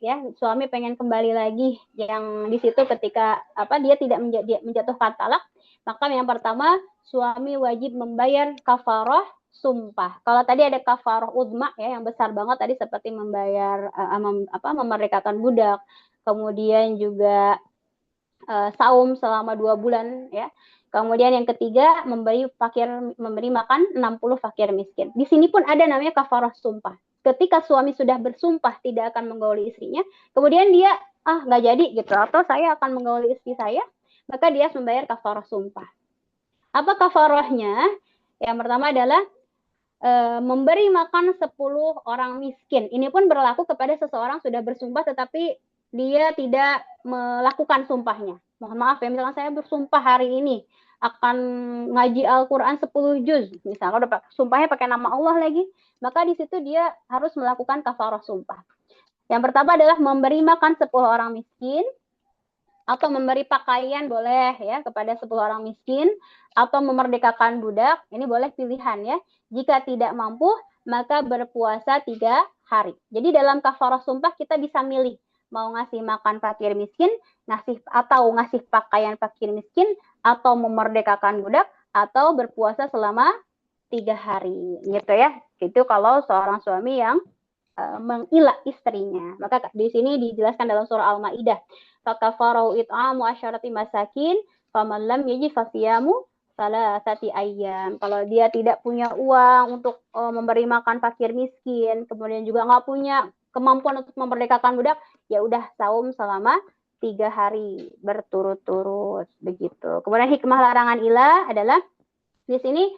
ya, suami pengen kembali lagi, yang di situ ketika dia tidak menjatuhkan talak, maka yang pertama suami wajib membayar kafarah sumpah. Kalau tadi ada kafarah udma ya yang besar banget tadi seperti membayar memerdekakan budak, kemudian juga saum selama 2 bulan ya. Kemudian yang ketiga memberi makan 60 fakir miskin. Di sini pun ada namanya kafarah sumpah. Ketika suami sudah bersumpah tidak akan menggauli istrinya, kemudian dia nggak jadi gitu, atau saya akan menggauli istri saya, maka dia harus membayar kafarah sumpah. Apa kafarahnya? Yang pertama adalah memberi makan 10 orang miskin. Ini pun berlaku kepada seseorang sudah bersumpah tetapi dia tidak melakukan sumpahnya. Mohon maaf ya, misalkan saya bersumpah hari ini akan ngaji Al-Quran 10 juz, misalnya udah sumpahnya pakai nama Allah lagi, maka di situ dia harus melakukan kafarah sumpah. Yang pertama adalah memberi makan 10 orang miskin, atau memberi pakaian boleh ya kepada 10 orang miskin, atau memerdekakan budak, ini boleh pilihan ya. Jika tidak mampu, maka berpuasa 3 hari. Jadi dalam kafarah sumpah kita bisa milih mau ngasih makan fakir miskin, ngasih pakaian fakir miskin, atau memerdekakan budak, atau berpuasa selama 3 hari, gitu ya. Itu kalau seorang suami yang mengilah istrinya. Maka di sini dijelaskan dalam surah Al-Maidah, fakafarau it'amu asyarati masakin faman lam yajid fasiyamu salasati ayyam. Kalau dia tidak punya uang untuk memberi makan fakir miskin, kemudian juga nggak punya kemampuan untuk memerdekakan budak, ya udah saum selama 3 hari berturut-turut, begitu. Kemudian hikmah larangan ilah adalah di sini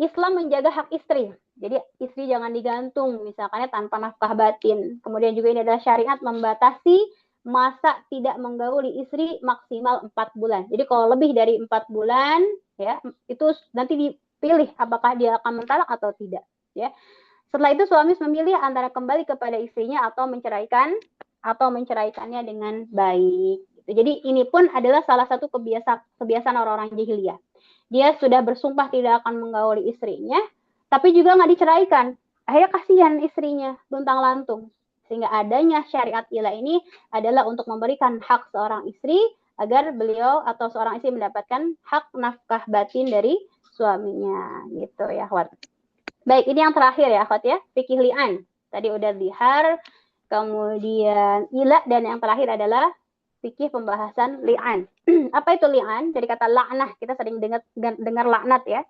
Islam menjaga hak istri. Jadi istri jangan digantung, misalkannya tanpa nafkah batin. Kemudian juga ini adalah syariat membatasi masa tidak menggauli istri maksimal 4 bulan. Jadi kalau lebih dari 4 bulan, ya itu nanti dipilih apakah dia akan mentalak atau tidak. Ya. Setelah itu suami memilih antara kembali kepada istrinya atau menceraikannya dengan baik. Jadi ini pun adalah salah satu kebiasaan orang-orang jahiliyah. Dia sudah bersumpah tidak akan menggauli istrinya, tapi juga nggak diceraikan. Akhirnya kasihan istrinya, luntang-lantung. Sehingga adanya syariat ilah ini adalah untuk memberikan hak seorang istri agar beliau atau seorang istri mendapatkan hak nafkah batin dari suaminya, gitu ya, akhwat. Baik, ini yang terakhir ya, akhwat ya, fikih li'an. Tadi udah zihar, kemudian ilah, dan yang terakhir adalah fikih pembahasan li'an. Apa itu li'an? Dari kata la'nah, kita sering dengar laknat ya.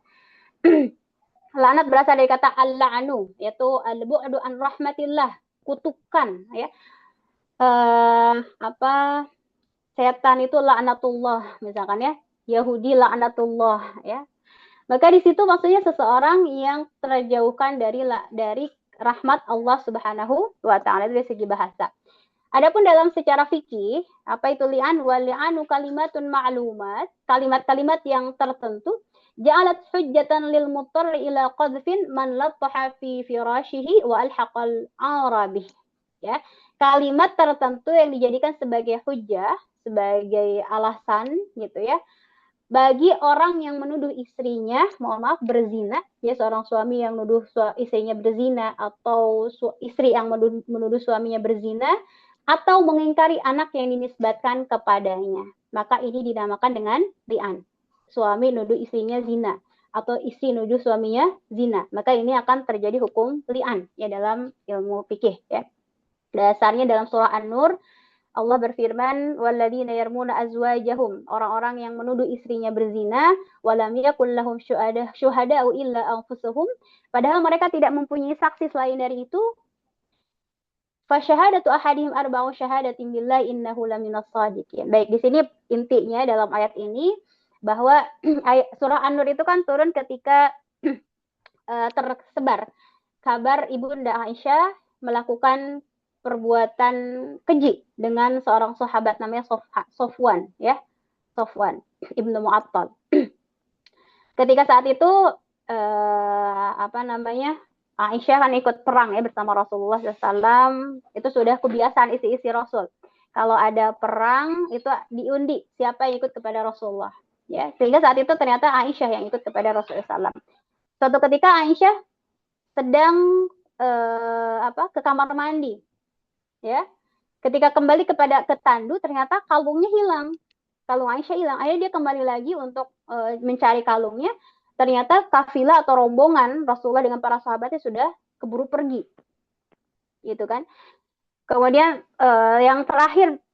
Laknat berasal dari kata al-la'nu, yaitu al-bu'du an rahmatillah, kutukan ya. Setan itu laknatullah misalkan ya. Yahudi laknatullah ya. Maka di situ maksudnya seseorang yang terjauhkan dari rahmat Allah Subhanahu wa taala dari segi bahasa. Adapun dalam secara fikih, apa itu li'an? Wal li'anu kalimatun ma'lumat, kalimat-kalimat yang tertentu, ja'alat hujjatan lil muttarri ila qadfin man lattaha fi firashihi wa alhaqal arabih. Ya, kalimat tertentu yang dijadikan sebagai hujjah, sebagai alasan gitu ya, bagi orang yang menuduh istrinya, mohon maaf, berzina, ya seorang suami yang menuduh istrinya berzina, atau istri yang menuduh suaminya berzina, atau mengingkari anak yang dinisbatkan kepadanya. Maka ini dinamakan dengan li'an. Suami nuduh istrinya zina, atau istri nuduh suaminya zina. Maka ini akan terjadi hukum li'an ya dalam ilmu fikih ya. Dasarnya dalam surah An-Nur, Allah berfirman, walladzina yarmuna azwajahum, orang-orang yang menuduh istrinya berzina, walam yakul lahum syuhada'u illa anfusuhum, padahal mereka tidak mempunyai saksi selain dari itu, fasyahadatu ahadihim arba'u syahadatin billahi innahu laminas shadiqin. Baik, di sini intinya dalam ayat ini bahwa surah An-Nur itu kan turun ketika tersebar kabar Ibunda Aisyah melakukan perbuatan keji dengan seorang sahabat namanya Sofwan ya, Sofwan Ibnu Mu'attal. Ketika saat itu Aisyah kan ikut perang ya bersama Rasulullah SAW. Itu sudah kebiasaan istri-istri Rasul. Kalau ada perang itu diundi siapa yang ikut kepada Rasulullah ya. Sehingga saat itu ternyata Aisyah yang ikut kepada Rasulullah SAW. Suatu ketika Aisyah sedang ke kamar mandi. Ya, ketika kembali ke tandu ternyata kalungnya hilang, kalung Aisyah hilang. Akhirnya dia kembali lagi untuk mencari kalungnya. Ternyata kafilah atau rombongan Rasulullah dengan para sahabatnya sudah keburu pergi, gitu kan. Kemudian yang terakhir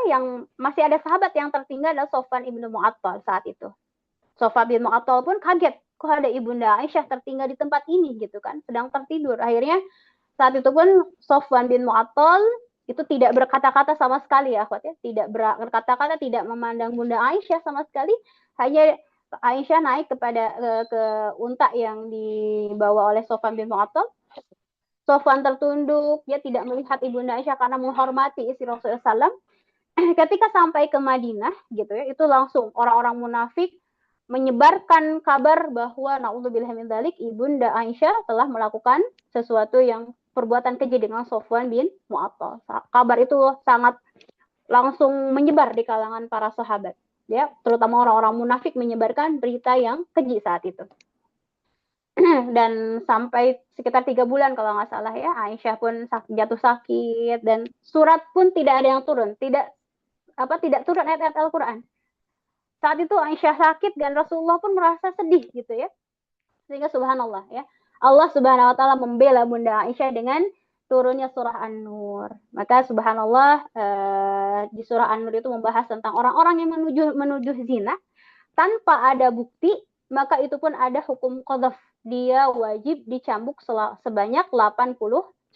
yang masih ada sahabat yang tertinggal adalah Sofwan ibnu Mu'attal saat itu. Sofwan bin Mu'attal pun kaget, kok ada Ibunda Aisyah tertinggal di tempat ini gitu kan, sedang tertidur. Akhirnya saat itu pun Sofwan bin Mu'attal itu tidak berkata-kata sama sekali ya, akhwat ya. Tidak berkata-kata, tidak memandang Bunda Aisyah sama sekali. Hanya Aisyah naik kepada ke unta yang dibawa oleh Sofwan bin Mu'attal. Sofwan tertunduk, dia tidak melihat Ibunda Aisyah karena menghormati istri Rasulullah SAW. Ketika sampai ke Madinah gitu ya, itu langsung orang-orang munafik menyebarkan kabar bahwa naudzubillah min dzalik Ibunda Aisyah telah melakukan sesuatu yang perbuatan keji dengan Sofwan bin Mu'attal. Kabar itu sangat langsung menyebar di kalangan para sahabat. Ya, terutama orang-orang munafik menyebarkan berita yang keji saat itu. dan sampai sekitar 3 bulan kalau nggak salah ya, Aisyah pun jatuh sakit dan surat pun tidak ada yang turun, tidak turun ayat-ayat Al-Quran. Saat itu Aisyah sakit dan Rasulullah pun merasa sedih gitu ya, sehingga subhanallah ya, Allah Subhanahu Wa Taala membela Bunda Aisyah dengan turunnya surah An-Nur. Maka subhanallah, di surah An-Nur itu membahas tentang orang-orang yang menuduh zina tanpa ada bukti, maka itu pun ada hukum qadhaf. Dia wajib dicambuk sebanyak 80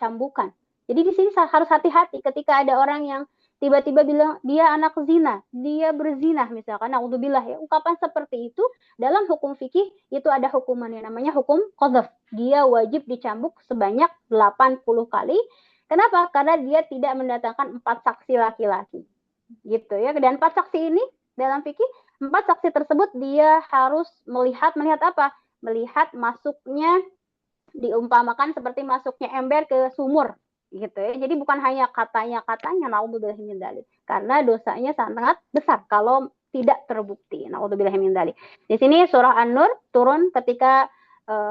cambukan. Jadi di sini harus hati-hati ketika ada orang yang tiba-tiba bilang dia anak zina, dia berzina misalkan, naudzubillah ya. Ungkapan seperti itu dalam hukum fikih itu ada hukuman yang namanya hukum qadhaf. Dia wajib dicambuk sebanyak 80 kali. Kenapa? Karena dia tidak mendatangkan 4 saksi laki-laki. Gitu ya. Dan 4 saksi ini dalam fikih, 4 saksi tersebut dia harus melihat apa? Melihat masuknya, diumpamakan seperti masuknya ember ke sumur gitu ya. Jadi bukan hanya katanya naudzubillah min dzalik. Karena dosanya sangat besar kalau tidak terbukti. Naudzubillah min dzalik. Di sini surah An-Nur turun ketika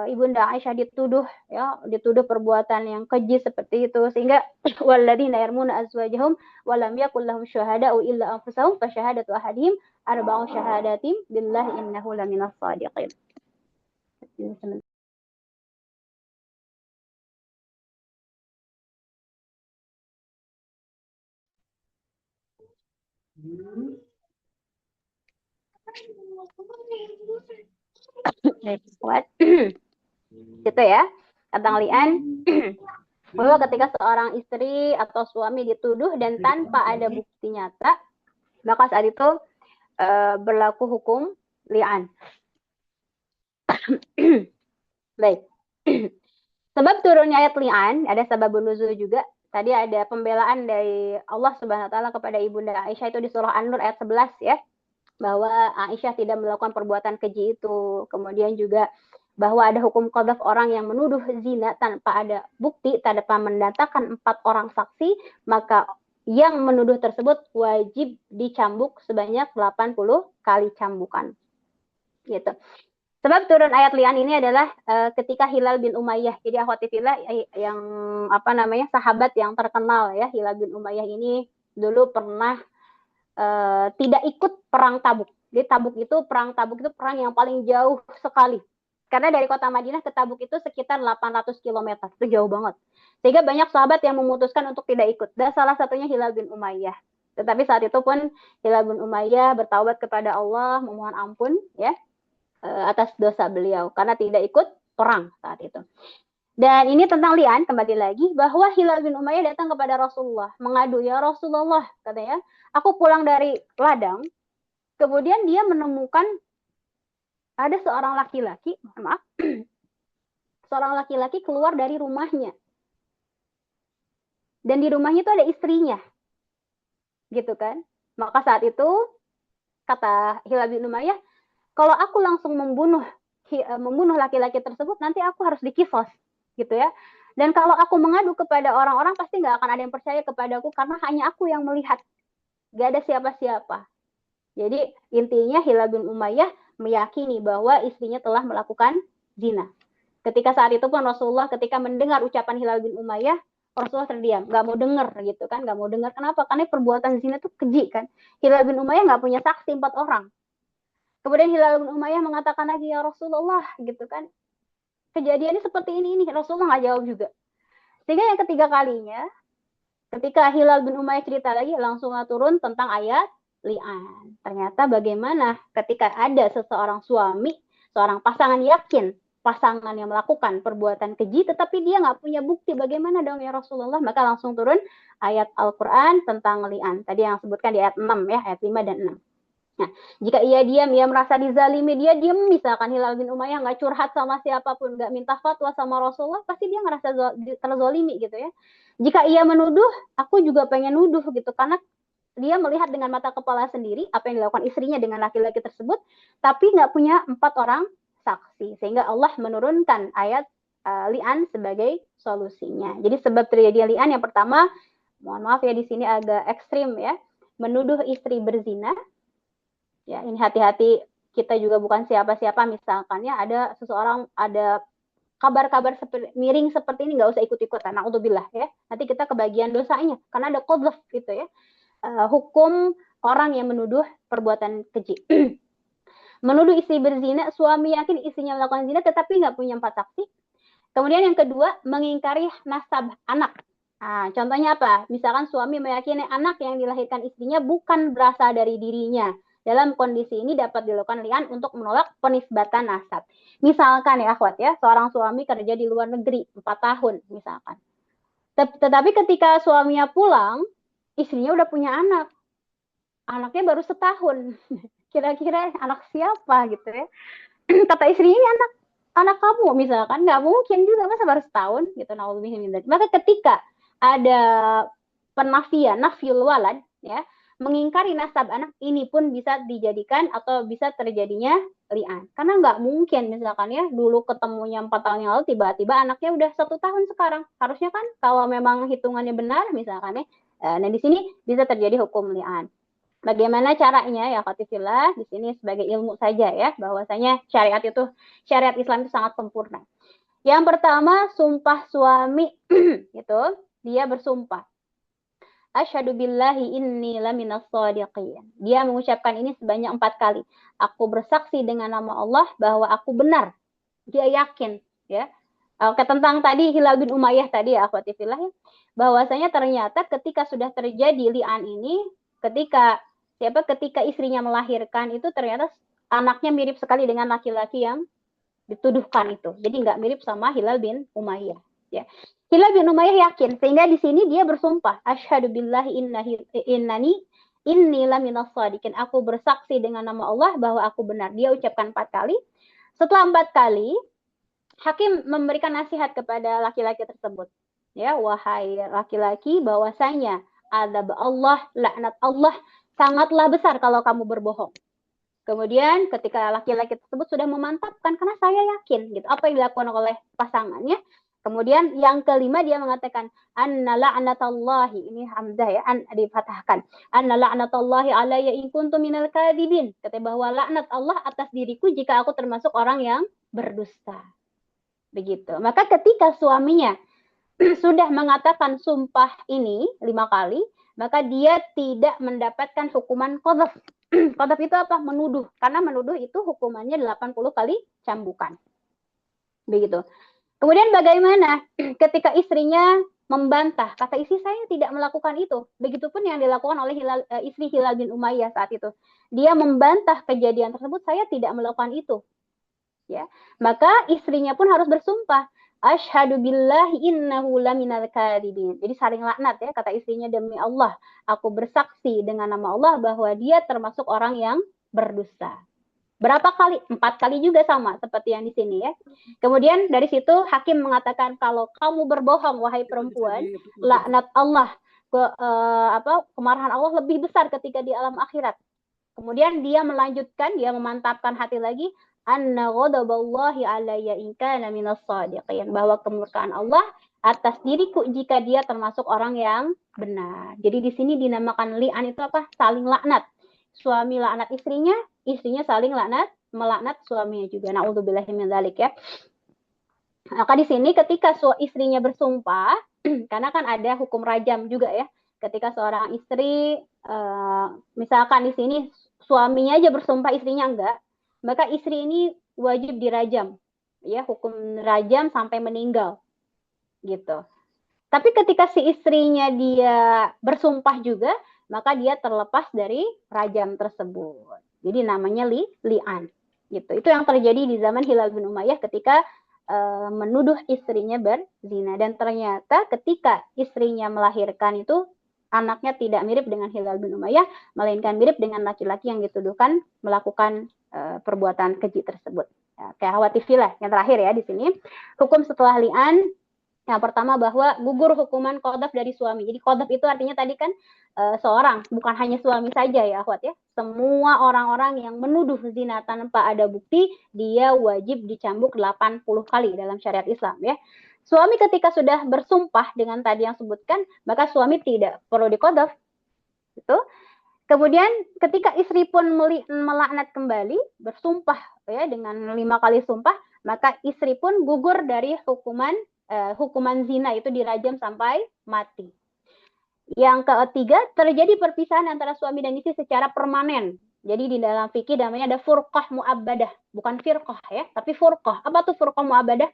Ibunda Aisyah dituduh perbuatan yang keji seperti itu, sehingga walladzina yarmuna azwajahum wa lam yakul lahum syuhada'u illa anfusahum fa syahadatu ahadihim arba'u syahadatin billahi innahu laminas shadiqin. Gitu ya, tentang li'an. Bahwa ketika seorang istri atau suami dituduh dan tanpa ada bukti nyata, maka saat itu berlaku hukum li'an. Baik. Sebab turunnya ayat li'an, ada sababun nuzul juga. Tadi ada pembelaan dari Allah Subhanahu Wa Taala kepada Ibunda Aisyah itu di surah An-Nur ayat 11 ya, bahwa Aisyah tidak melakukan perbuatan keji itu. Kemudian juga bahwa ada hukum qadhaf orang yang menuduh zina tanpa ada bukti, tanpa mendatangkan 4 orang saksi, maka yang menuduh tersebut wajib dicambuk sebanyak 80 kali cambukan. Gitu. Sebab turun ayat li'an ini adalah ketika Hilal bin Umayyah. Jadi akhwati fillah yang sahabat yang terkenal ya, Hilal bin Umayyah ini dulu pernah tidak ikut perang Tabuk. Jadi perang Tabuk itu perang yang paling jauh sekali. Karena dari kota Madinah ke Tabuk itu sekitar 800 km. Itu jauh banget. Sehingga banyak sahabat yang memutuskan untuk tidak ikut. Dan salah satunya Hilal bin Umayyah. Tetapi saat itu pun Hilal bin Umayyah bertaubat kepada Allah, memohon ampun ya atas dosa beliau karena tidak ikut perang saat itu. Dan ini tentang li'an, kembali lagi, bahwa Hilal bin Umayyah datang kepada Rasulullah, mengadu, ya Rasulullah, katanya, aku pulang dari ladang, kemudian dia menemukan ada seorang laki-laki, seorang laki-laki keluar dari rumahnya. Dan di rumahnya itu ada istrinya. Gitu kan. Maka saat itu, kata Hilal bin Umayyah, kalau aku langsung membunuh laki-laki tersebut, nanti aku harus dikisos, gitu ya. Dan kalau aku mengadu kepada orang-orang, pasti nggak akan ada yang percaya kepadaku, karena hanya aku yang melihat. Nggak ada siapa-siapa. Jadi intinya Hilal bin Umayyah meyakini bahwa istrinya telah melakukan zina. Ketika saat itu pun Rasulullah ketika mendengar ucapan Hilal bin Umayyah, Rasulullah terdiam, nggak mau dengar gitu kan, nggak mau dengar. Kenapa? Karena perbuatan zina itu keji kan. Hilal bin Umayyah nggak punya saksi 4 orang. Kemudian Hilal bin Umayyah mengatakan lagi, ya Rasulullah, gitu kan. Kejadiannya seperti ini. Rasulullah nggak jawab juga. Sehingga yang ketiga kalinya, ketika Hilal bin Umayyah cerita lagi, langsung turun tentang ayat li'an. Ternyata bagaimana ketika ada seseorang suami, seorang pasangan yakin, pasangan yang melakukan perbuatan keji, tetapi dia nggak punya bukti, bagaimana dong ya Rasulullah? Maka langsung turun ayat Al-Quran tentang li'an. Tadi yang sebutkan di ayat 6 ya, ayat 5 dan 6. Nah, jika ia diam, ia merasa dizalimi, dia diam, misalkan Hilal bin Umayyah nggak curhat sama siapapun, nggak minta fatwa sama Rasulullah, pasti dia ngerasa terzolimi gitu ya. Jika ia menuduh, aku juga pengen nuduh gitu, karena dia melihat dengan mata kepala sendiri apa yang dilakukan istrinya dengan laki-laki tersebut, tapi nggak punya 4 orang saksi, sehingga Allah menurunkan ayat li'an sebagai solusinya. Jadi sebab terjadi li'an yang pertama, mohon maaf ya di sini agak ekstrim ya, menuduh istri berzina. Ya, ini hati-hati, kita juga bukan siapa-siapa, misalkan ya ada seseorang, ada kabar-kabar miring seperti ini nggak usah ikut-ikutan. Na'udzubillah ya. Nanti kita kebagian dosanya karena ada qadzaf gitu ya. Hukum orang yang menuduh perbuatan keji. Menuduh istri berzina, suami yakin istrinya melakukan zina tetapi nggak punya 4 saksi. Kemudian yang kedua, mengingkari nasab anak. Nah, contohnya apa? Misalkan suami meyakini anak yang dilahirkan istrinya bukan berasal dari dirinya. Dalam kondisi ini dapat dilakukan li'an untuk menolak penisbatan nasab. Misalkan ya akhwat ya, seorang suami kerja di luar negeri 4 tahun misalkan. Tetapi ketika suaminya pulang, istrinya udah punya anak. Anaknya baru setahun. Kira-kira anak siapa gitu ya. Kata istrinya, ini anak kamu misalkan, nggak mungkin juga, masa baru setahun gitu. Maka ketika ada penafian, nafyul walad ya, mengingkari nasab anak, ini pun bisa dijadikan atau bisa terjadinya li'an. Karena nggak mungkin misalkan ya, dulu ketemunya 4 tahun yang lalu, tiba-tiba anaknya udah 1 tahun sekarang. Harusnya kan kalau memang hitungannya benar misalkan ya, nah di sini bisa terjadi hukum li'an. Bagaimana caranya ya khatifillah, di sini sebagai ilmu saja ya, bahwasanya syariat Islam itu sangat sempurna. Yang pertama, sumpah suami itu dia bersumpah, asyhadu billahi inni laminas shadiqin. Dia mengucapkan ini sebanyak 4 kali. Aku bersaksi dengan nama Allah bahwa aku benar. Dia yakin ya. Tentang tadi Hilal bin Umayyah tadi ya akhwatifillah, bahwasanya ternyata ketika sudah terjadi li'an ini, ketika istrinya melahirkan itu ternyata anaknya mirip sekali dengan laki-laki yang dituduhkan itu. Jadi nggak mirip sama Hilal bin Umayyah. Ya. Hilal bin Umayyah yakin, sehingga di sini dia bersumpah, asyhadu billahi inni laminas shadiqin. Aku bersaksi dengan nama Allah bahwa aku benar. Dia ucapkan 4 kali. Setelah 4 kali, hakim memberikan nasihat kepada laki-laki tersebut. Ya, wahai laki-laki, bahwasanya azab Allah, laknat Allah sangatlah besar kalau kamu berbohong. Kemudian ketika laki-laki tersebut sudah memantapkan, karena saya yakin gitu apa yang dilakukan oleh pasangannya. Kemudian yang kelima dia mengatakan, anna la'natallahi, ini hamzah ya, dipatahkan. Anna la'natallahi alayya in kuntu minal kadhibin. Kata bahwa laknat Allah atas diriku jika aku termasuk orang yang berdusta. Begitu. Maka ketika suaminya sudah mengatakan sumpah ini 5 kali, maka dia tidak mendapatkan hukuman qadzaf. Qadzaf itu apa? Menuduh. Karena menuduh itu hukumannya 80 kali cambukan. Begitu. Kemudian bagaimana ketika istrinya membantah, kata istri saya tidak melakukan itu. Begitupun yang dilakukan oleh istri Hilal bin Umayyah saat itu. Dia membantah kejadian tersebut, saya tidak melakukan itu. Ya. Maka istrinya pun harus bersumpah, asyhadu billahi innahu laminal kadhibin. Jadi saling laknat ya, kata istrinya, demi Allah, aku bersaksi dengan nama Allah bahwa dia termasuk orang yang berdusta. Berapa kali? 4 kali juga sama seperti yang di sini ya. Kemudian dari situ hakim mengatakan, kalau kamu berbohong wahai perempuan, laknat Allah, kemarahan Allah lebih besar ketika di alam akhirat. Kemudian dia melanjutkan, dia memantapkan hati lagi, anna ghadaballahi alayya in kana minas shadiqin, bahwa kemurkaan Allah atas diriku jika dia termasuk orang yang benar. Jadi di sini dinamakan li'an itu apa? Saling laknat. Suami laknat istrinya saling melaknat suaminya juga. Na'udzubillahi min dzalik ya. Maka di sini ketika istrinya bersumpah, karena kan ada hukum rajam juga ya. Ketika seorang istri, misalkan di sini suaminya aja bersumpah, istrinya enggak, maka istri ini wajib dirajam. Ya, hukum rajam sampai meninggal. Gitu. Tapi ketika si istrinya dia bersumpah juga, maka dia terlepas dari rajam tersebut. Jadi namanya li'an. Gitu. Itu yang terjadi di zaman Hilal bin Umayyah ketika menuduh istrinya berzina. Dan ternyata ketika istrinya melahirkan itu, anaknya tidak mirip dengan Hilal bin Umayyah, melainkan mirip dengan laki-laki yang dituduhkan melakukan perbuatan keji tersebut. Ya, kayak khawatifillah yang terakhir ya di sini. Hukum setelah li'an, yang pertama bahwa gugur hukuman qadzaf dari suami. Jadi qadzaf itu artinya tadi kan seorang, bukan hanya suami saja ya akhwat ya. Semua orang-orang yang menuduh zina tanpa ada bukti, dia wajib dicambuk 80 kali dalam syariat Islam ya. Suami ketika sudah bersumpah dengan tadi yang sebutkan, maka suami tidak perlu diqadzaf. Itu. Kemudian ketika istri pun melaknat kembali, bersumpah ya dengan 5 kali sumpah, maka istri pun gugur dari hukuman zina, itu dirajam sampai mati. Yang ketiga, terjadi perpisahan antara suami dan istri secara permanen. Jadi di dalam fikih namanya ada furqah mu'abbadah, bukan firqah ya, tapi furqah. Apa tuh furqah mu'abbadah?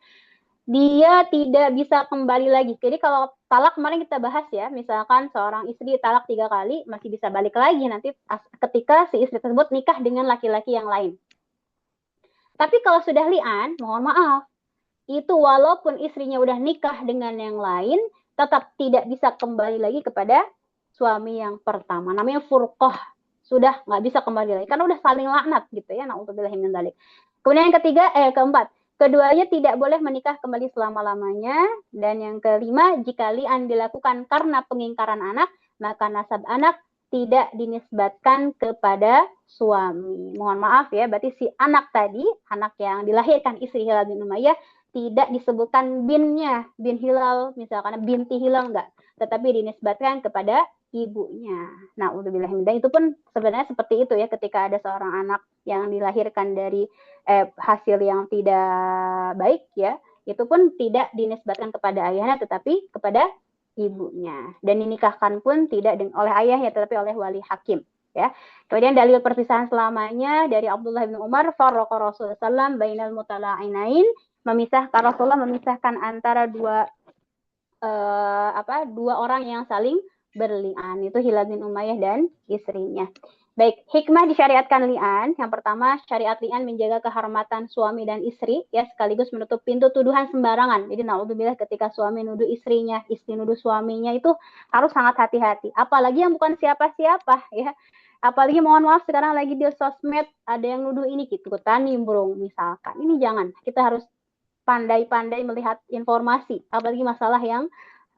Dia tidak bisa kembali lagi. Jadi kalau talak kemarin kita bahas ya, misalkan seorang istri talak 3 kali, masih bisa balik lagi nanti ketika si istri tersebut nikah dengan laki-laki yang lain. Tapi kalau sudah li'an, mohon maaf, itu walaupun istrinya udah nikah dengan yang lain, tetap tidak bisa kembali lagi kepada suami yang pertama. Namanya furqah. Sudah nggak bisa kembali lagi. Karena udah saling laknat gitu ya. Na'udzubillahi min dzalik. Kemudian yang keempat. Keduanya tidak boleh menikah kembali selama-lamanya. Dan yang kelima, jika li'an dilakukan karena pengingkaran anak, maka nasab anak tidak dinisbatkan kepada suami. Mohon maaf ya, berarti si anak tadi, anak yang dilahirkan istri Hilal bin Umayyah, tidak disebutkan binnya, bin Hilal, misalkan binti Hilal enggak, tetapi dinisbatkan kepada ibunya. Nah, itu pun sebenarnya seperti itu ya, ketika ada seorang anak yang dilahirkan dari hasil yang tidak baik ya, itu pun tidak dinisbatkan kepada ayahnya, tetapi kepada ibunya. Dan dinikahkan pun tidak oleh ayah ya, tetapi oleh wali hakim. Ya. Kemudian dalil perpisahan selamanya dari Abdullah bin Umar, farraqa Rasulullah sallallahu bainal mutala'inain, Rasulullah memisahkan antara dua orang yang saling berlian, itu Hilal bin Umayyah dan istrinya. Baik, hikmah disyariatkan li'an. Yang pertama, syariat li'an menjaga kehormatan suami dan istri, ya, sekaligus menutup pintu tuduhan sembarangan. Jadi, naudzubillah, ketika suami nuduh istrinya, istri nuduh suaminya, itu harus sangat hati-hati. Apalagi yang bukan siapa-siapa, ya. Apalagi mohon maaf sekarang lagi di sosmed, ada yang nuduh ini ikutan nimbrung, misalkan. Ini jangan, kita harus pandai-pandai melihat informasi, apalagi masalah yang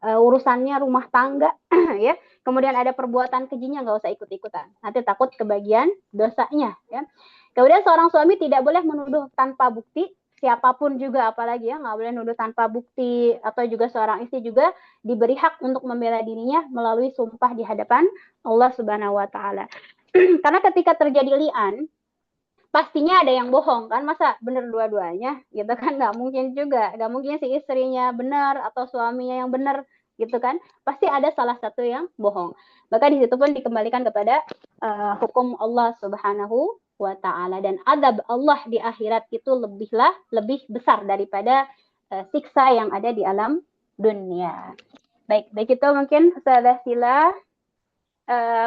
urusannya rumah tangga ya. Kemudian ada perbuatan kejinya, nggak usah ikut-ikutan. Nanti takut kebagian dosanya ya. Kemudian seorang suami tidak boleh menuduh tanpa bukti, siapapun juga, apalagi ya, nggak boleh nuduh tanpa bukti. Atau juga seorang istri juga diberi hak untuk membela dirinya melalui sumpah di hadapan Allah Subhanahu wa taala. Karena ketika terjadi li'an, pastinya ada yang bohong kan, masa bener dua-duanya gitu kan, nggak mungkin juga, nggak mungkin si istrinya benar atau suaminya yang benar gitu kan, pasti ada salah satu yang bohong. Maka di situ pun dikembalikan kepada hukum Allah Subhanahu wa taala, dan adab Allah di akhirat itu lebih besar daripada siksa yang ada di alam dunia. Baik itu mungkin Ustazah Sila.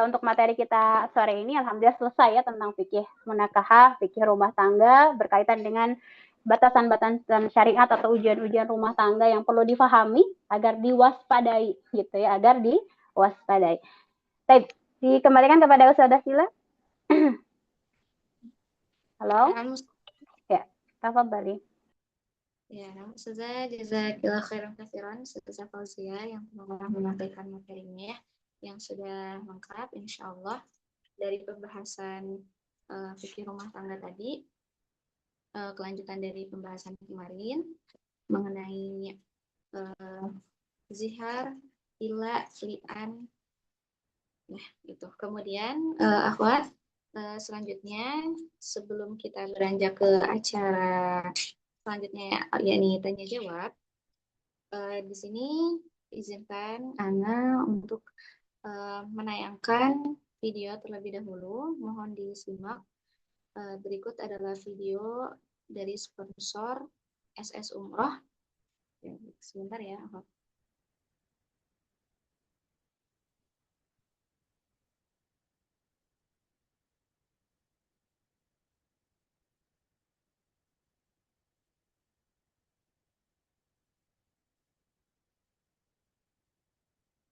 Untuk materi kita sore ini alhamdulillah selesai ya, tentang fikih munakahah, fikih rumah tangga, berkaitan dengan batasan-batasan syariat atau ujian-ujian rumah tangga yang perlu difahami agar diwaspadai gitu ya, agar diwaspadai. Baik, dikembalikan kepada Ustazah Sila. Halo? Ya, tafadhali. Ya, Ustazah jazakallahu khairan katsiran, Ustazah Fauzia yang telah menyampaikan materinya yang sudah lengkap insyaallah dari pembahasan fikih rumah tangga tadi, kelanjutan dari pembahasan kemarin mengenai zihar, ila, li'an. Nah, itu. Kemudian akhwat, selanjutnya sebelum kita beranjak ke acara selanjutnya yakni tanya jawab, di sini izinkan Ana untuk menayangkan video terlebih dahulu. Mohon disimak. Berikut adalah video dari sponsor SS Umroh. Ya, sebentar ya.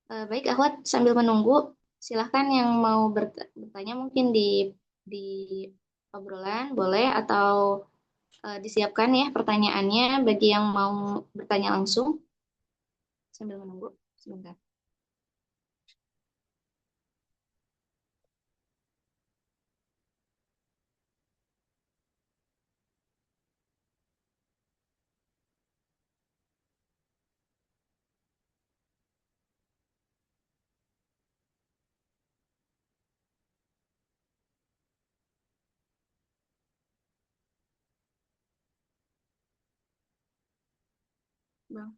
Baik, Ahwat, sambil menunggu, silahkan yang mau bertanya mungkin di obrolan boleh, atau disiapkan ya pertanyaannya bagi yang mau bertanya langsung sambil menunggu sebentar. Bang.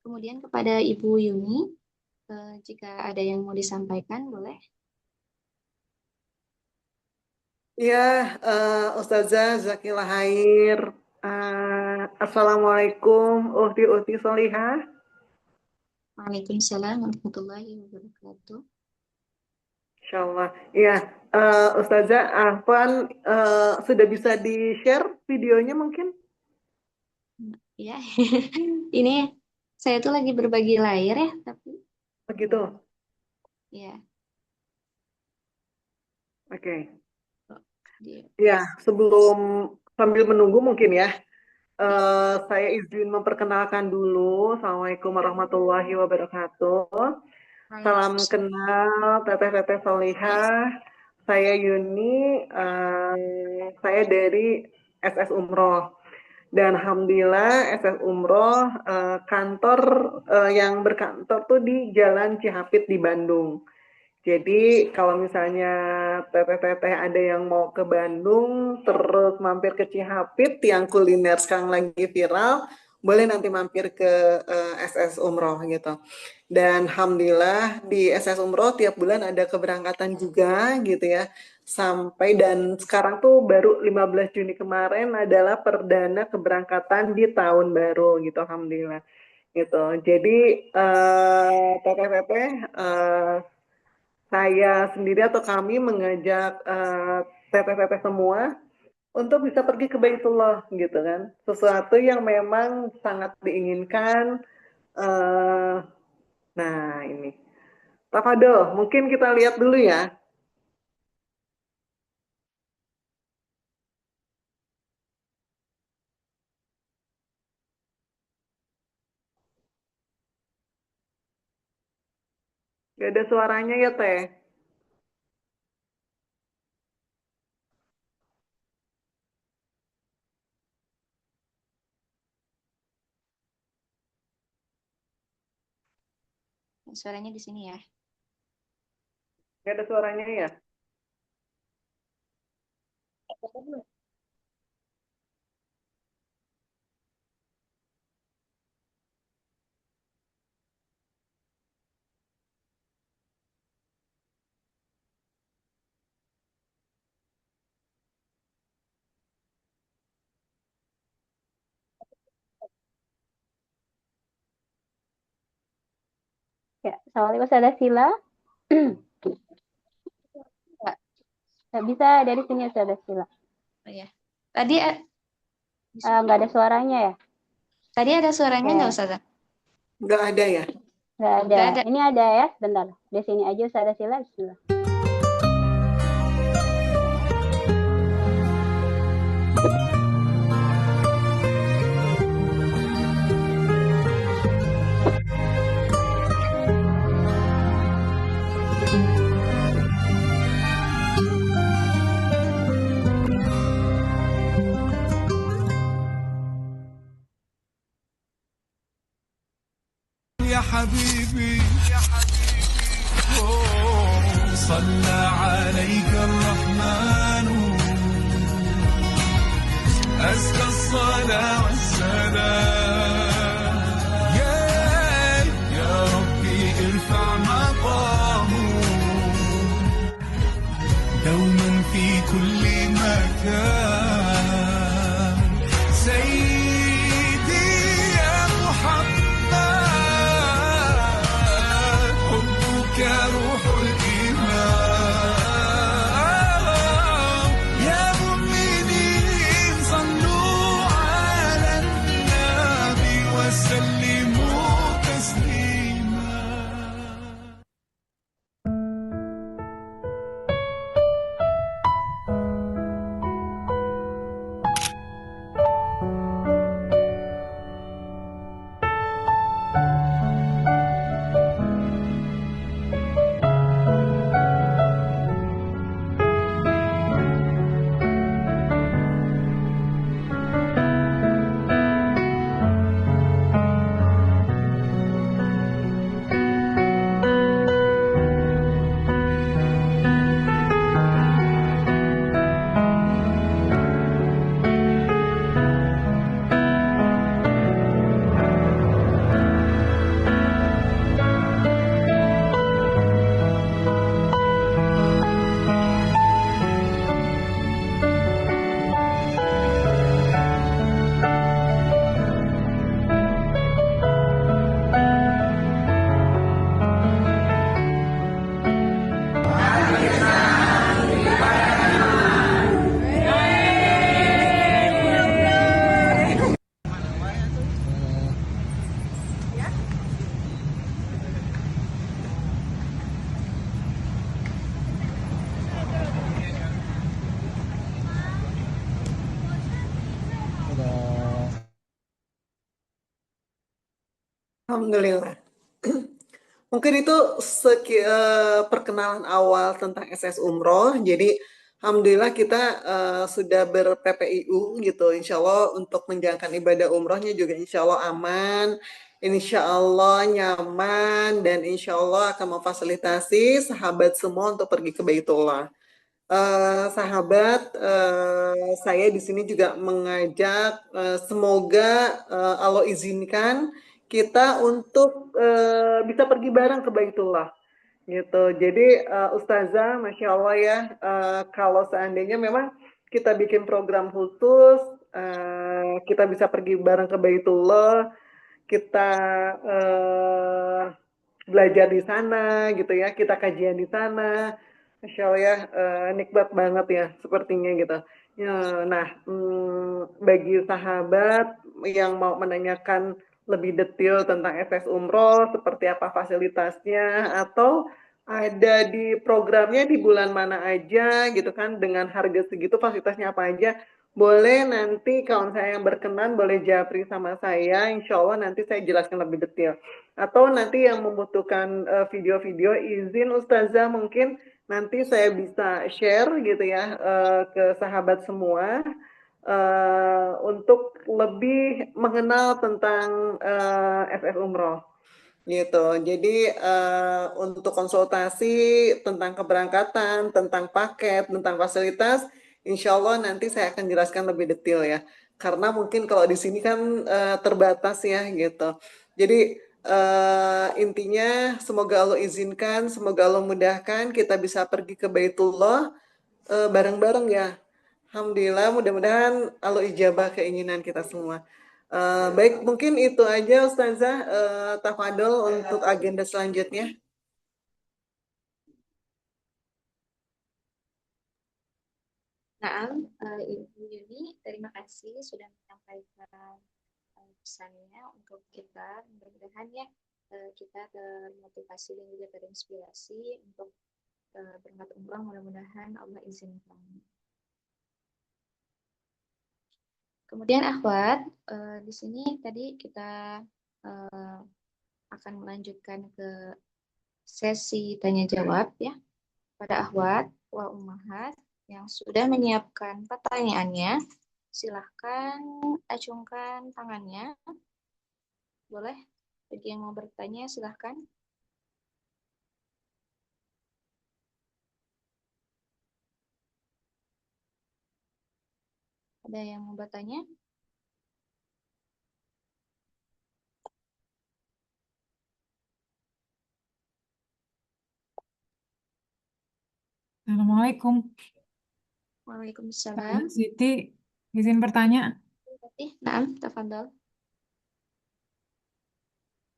Kemudian kepada Ibu Yuni, jika ada yang mau disampaikan, boleh. Ya, Ustazah Zakila Hair. Assalamualaikum, Uhti Solihah. Waalaikumsalam warahmatullahi wabarakatuh. Insya Allah. Ya, Ustazah Afwan sudah bisa di-share videonya mungkin? Ya, ini saya tuh lagi berbagi layar ya, tapi Begitu. ya, Oke. dia. Ya, sebelum sambil menunggu mungkin ya, saya izin memperkenalkan dulu. Assalamualaikum warahmatullahi wabarakatuh. Salam kenal Teteh-Teteh Solihah. Saya Yuni, saya dari SS Umroh. Dan Alhamdulillah SS Umroh kantor yang berkantor tuh di Jalan Cihapit di Bandung. Jadi kalau misalnya teteh-teteh ada yang mau ke Bandung terus mampir ke Cihapit yang kuliner sekarang lagi viral, boleh nanti mampir ke SS Umroh gitu. Dan Alhamdulillah di SS Umroh tiap bulan ada keberangkatan juga gitu ya. Sampai dan sekarang tuh baru 15 Juni kemarin adalah perdana keberangkatan di tahun baru gitu Alhamdulillah. Gitu. Jadi teteh-teteh saya sendiri atau kami mengajak teteh-teteh semua untuk bisa pergi ke Baitullah gitu kan. Sesuatu yang memang sangat diinginkan. Nah ini. Tafadol, mungkin kita lihat dulu ya. Gak ada suaranya ya Teh. Suaranya di sini ya. Gak ada suaranya ya. Ya, Assalamualaikum Ustazah Sila. Nggak bisa dari sini Ustazah Sila. Oh ya. Tadi Nggak ada suaranya ya? tadi ada suaranya Oke. nggak Ustazah? Nggak ada ya. Nggak ada. Nggak ada. Ini ada ya, bentar. Di sini aja Ustazah Sila. Bismillah. يا حبيبي صلى عليك الرحمن أزكى الصلاة والسلام يا ربي ارفع مقامه دوما في كل مكان سيدي يا محمد حبك روح الإيمان يا مؤمنين صلوا على النبي وسلموا تسليما Alhamdulillah. Mungkin itu perkenalan awal tentang SS Umroh. Jadi, alhamdulillah kita sudah ber-PPIU gitu. Insya Allah untuk menjalankan ibadah umrohnya juga insya Allah aman, insya Allah nyaman, dan insya Allah akan memfasilitasi sahabat semua untuk pergi ke Baitullah. Sahabat, saya di sini juga mengajak semoga Allah izinkan kita untuk bisa pergi bareng ke Baitullah gitu. Jadi Ustazah, Masya Allah ya, kalau seandainya memang kita bikin program khusus, kita bisa pergi bareng ke Baitullah, kita belajar di sana gitu ya, kita kajian di sana. Masya Allah ya, nikmat banget ya sepertinya gitu. Ya, nah, bagi sahabat yang mau menanyakan lebih detail tentang FS Umroh, seperti apa fasilitasnya, atau ada di programnya di bulan mana aja gitu kan, dengan harga segitu fasilitasnya apa aja, boleh nanti kalau saya yang berkenan boleh japri sama saya, insya Allah nanti saya jelaskan lebih detail. Atau nanti yang membutuhkan video-video, izin Ustazah mungkin nanti saya bisa share gitu ya ke sahabat semua untuk lebih mengenal tentang FF Umroh gitu. Jadi untuk konsultasi tentang keberangkatan, tentang paket, tentang fasilitas, insya Allah nanti saya akan jelaskan lebih detail ya. Karena mungkin kalau di sini kan terbatas ya gitu. Jadi intinya semoga Allah izinkan, semoga Allah mudahkan kita bisa pergi ke Baitullah bareng-bareng ya. Alhamdulillah, mudah-mudahan Allah ijabah keinginan kita semua. Baik, mungkin itu aja Ustazah, tafadhol untuk agenda selanjutnya. Nah, Ibu Yuni, terima kasih sudah menyampaikan pesannya untuk kita. Mudah-mudahan ya kita termotivasi dan juga terinspirasi untuk berangkat umroh. Mudah-mudahan Allah izinkan. Kemudian akhwat, di sini tadi kita akan melanjutkan ke sesi tanya jawab ya pada akhwat wa ummahat yang sudah menyiapkan pertanyaannya. Silahkan acungkan tangannya. Boleh, bagi yang mau bertanya silahkan. Ada yang mau bertanya? Assalamualaikum. Waalaikumsalam. Siti, izin bertanya. Naam, tafadhol.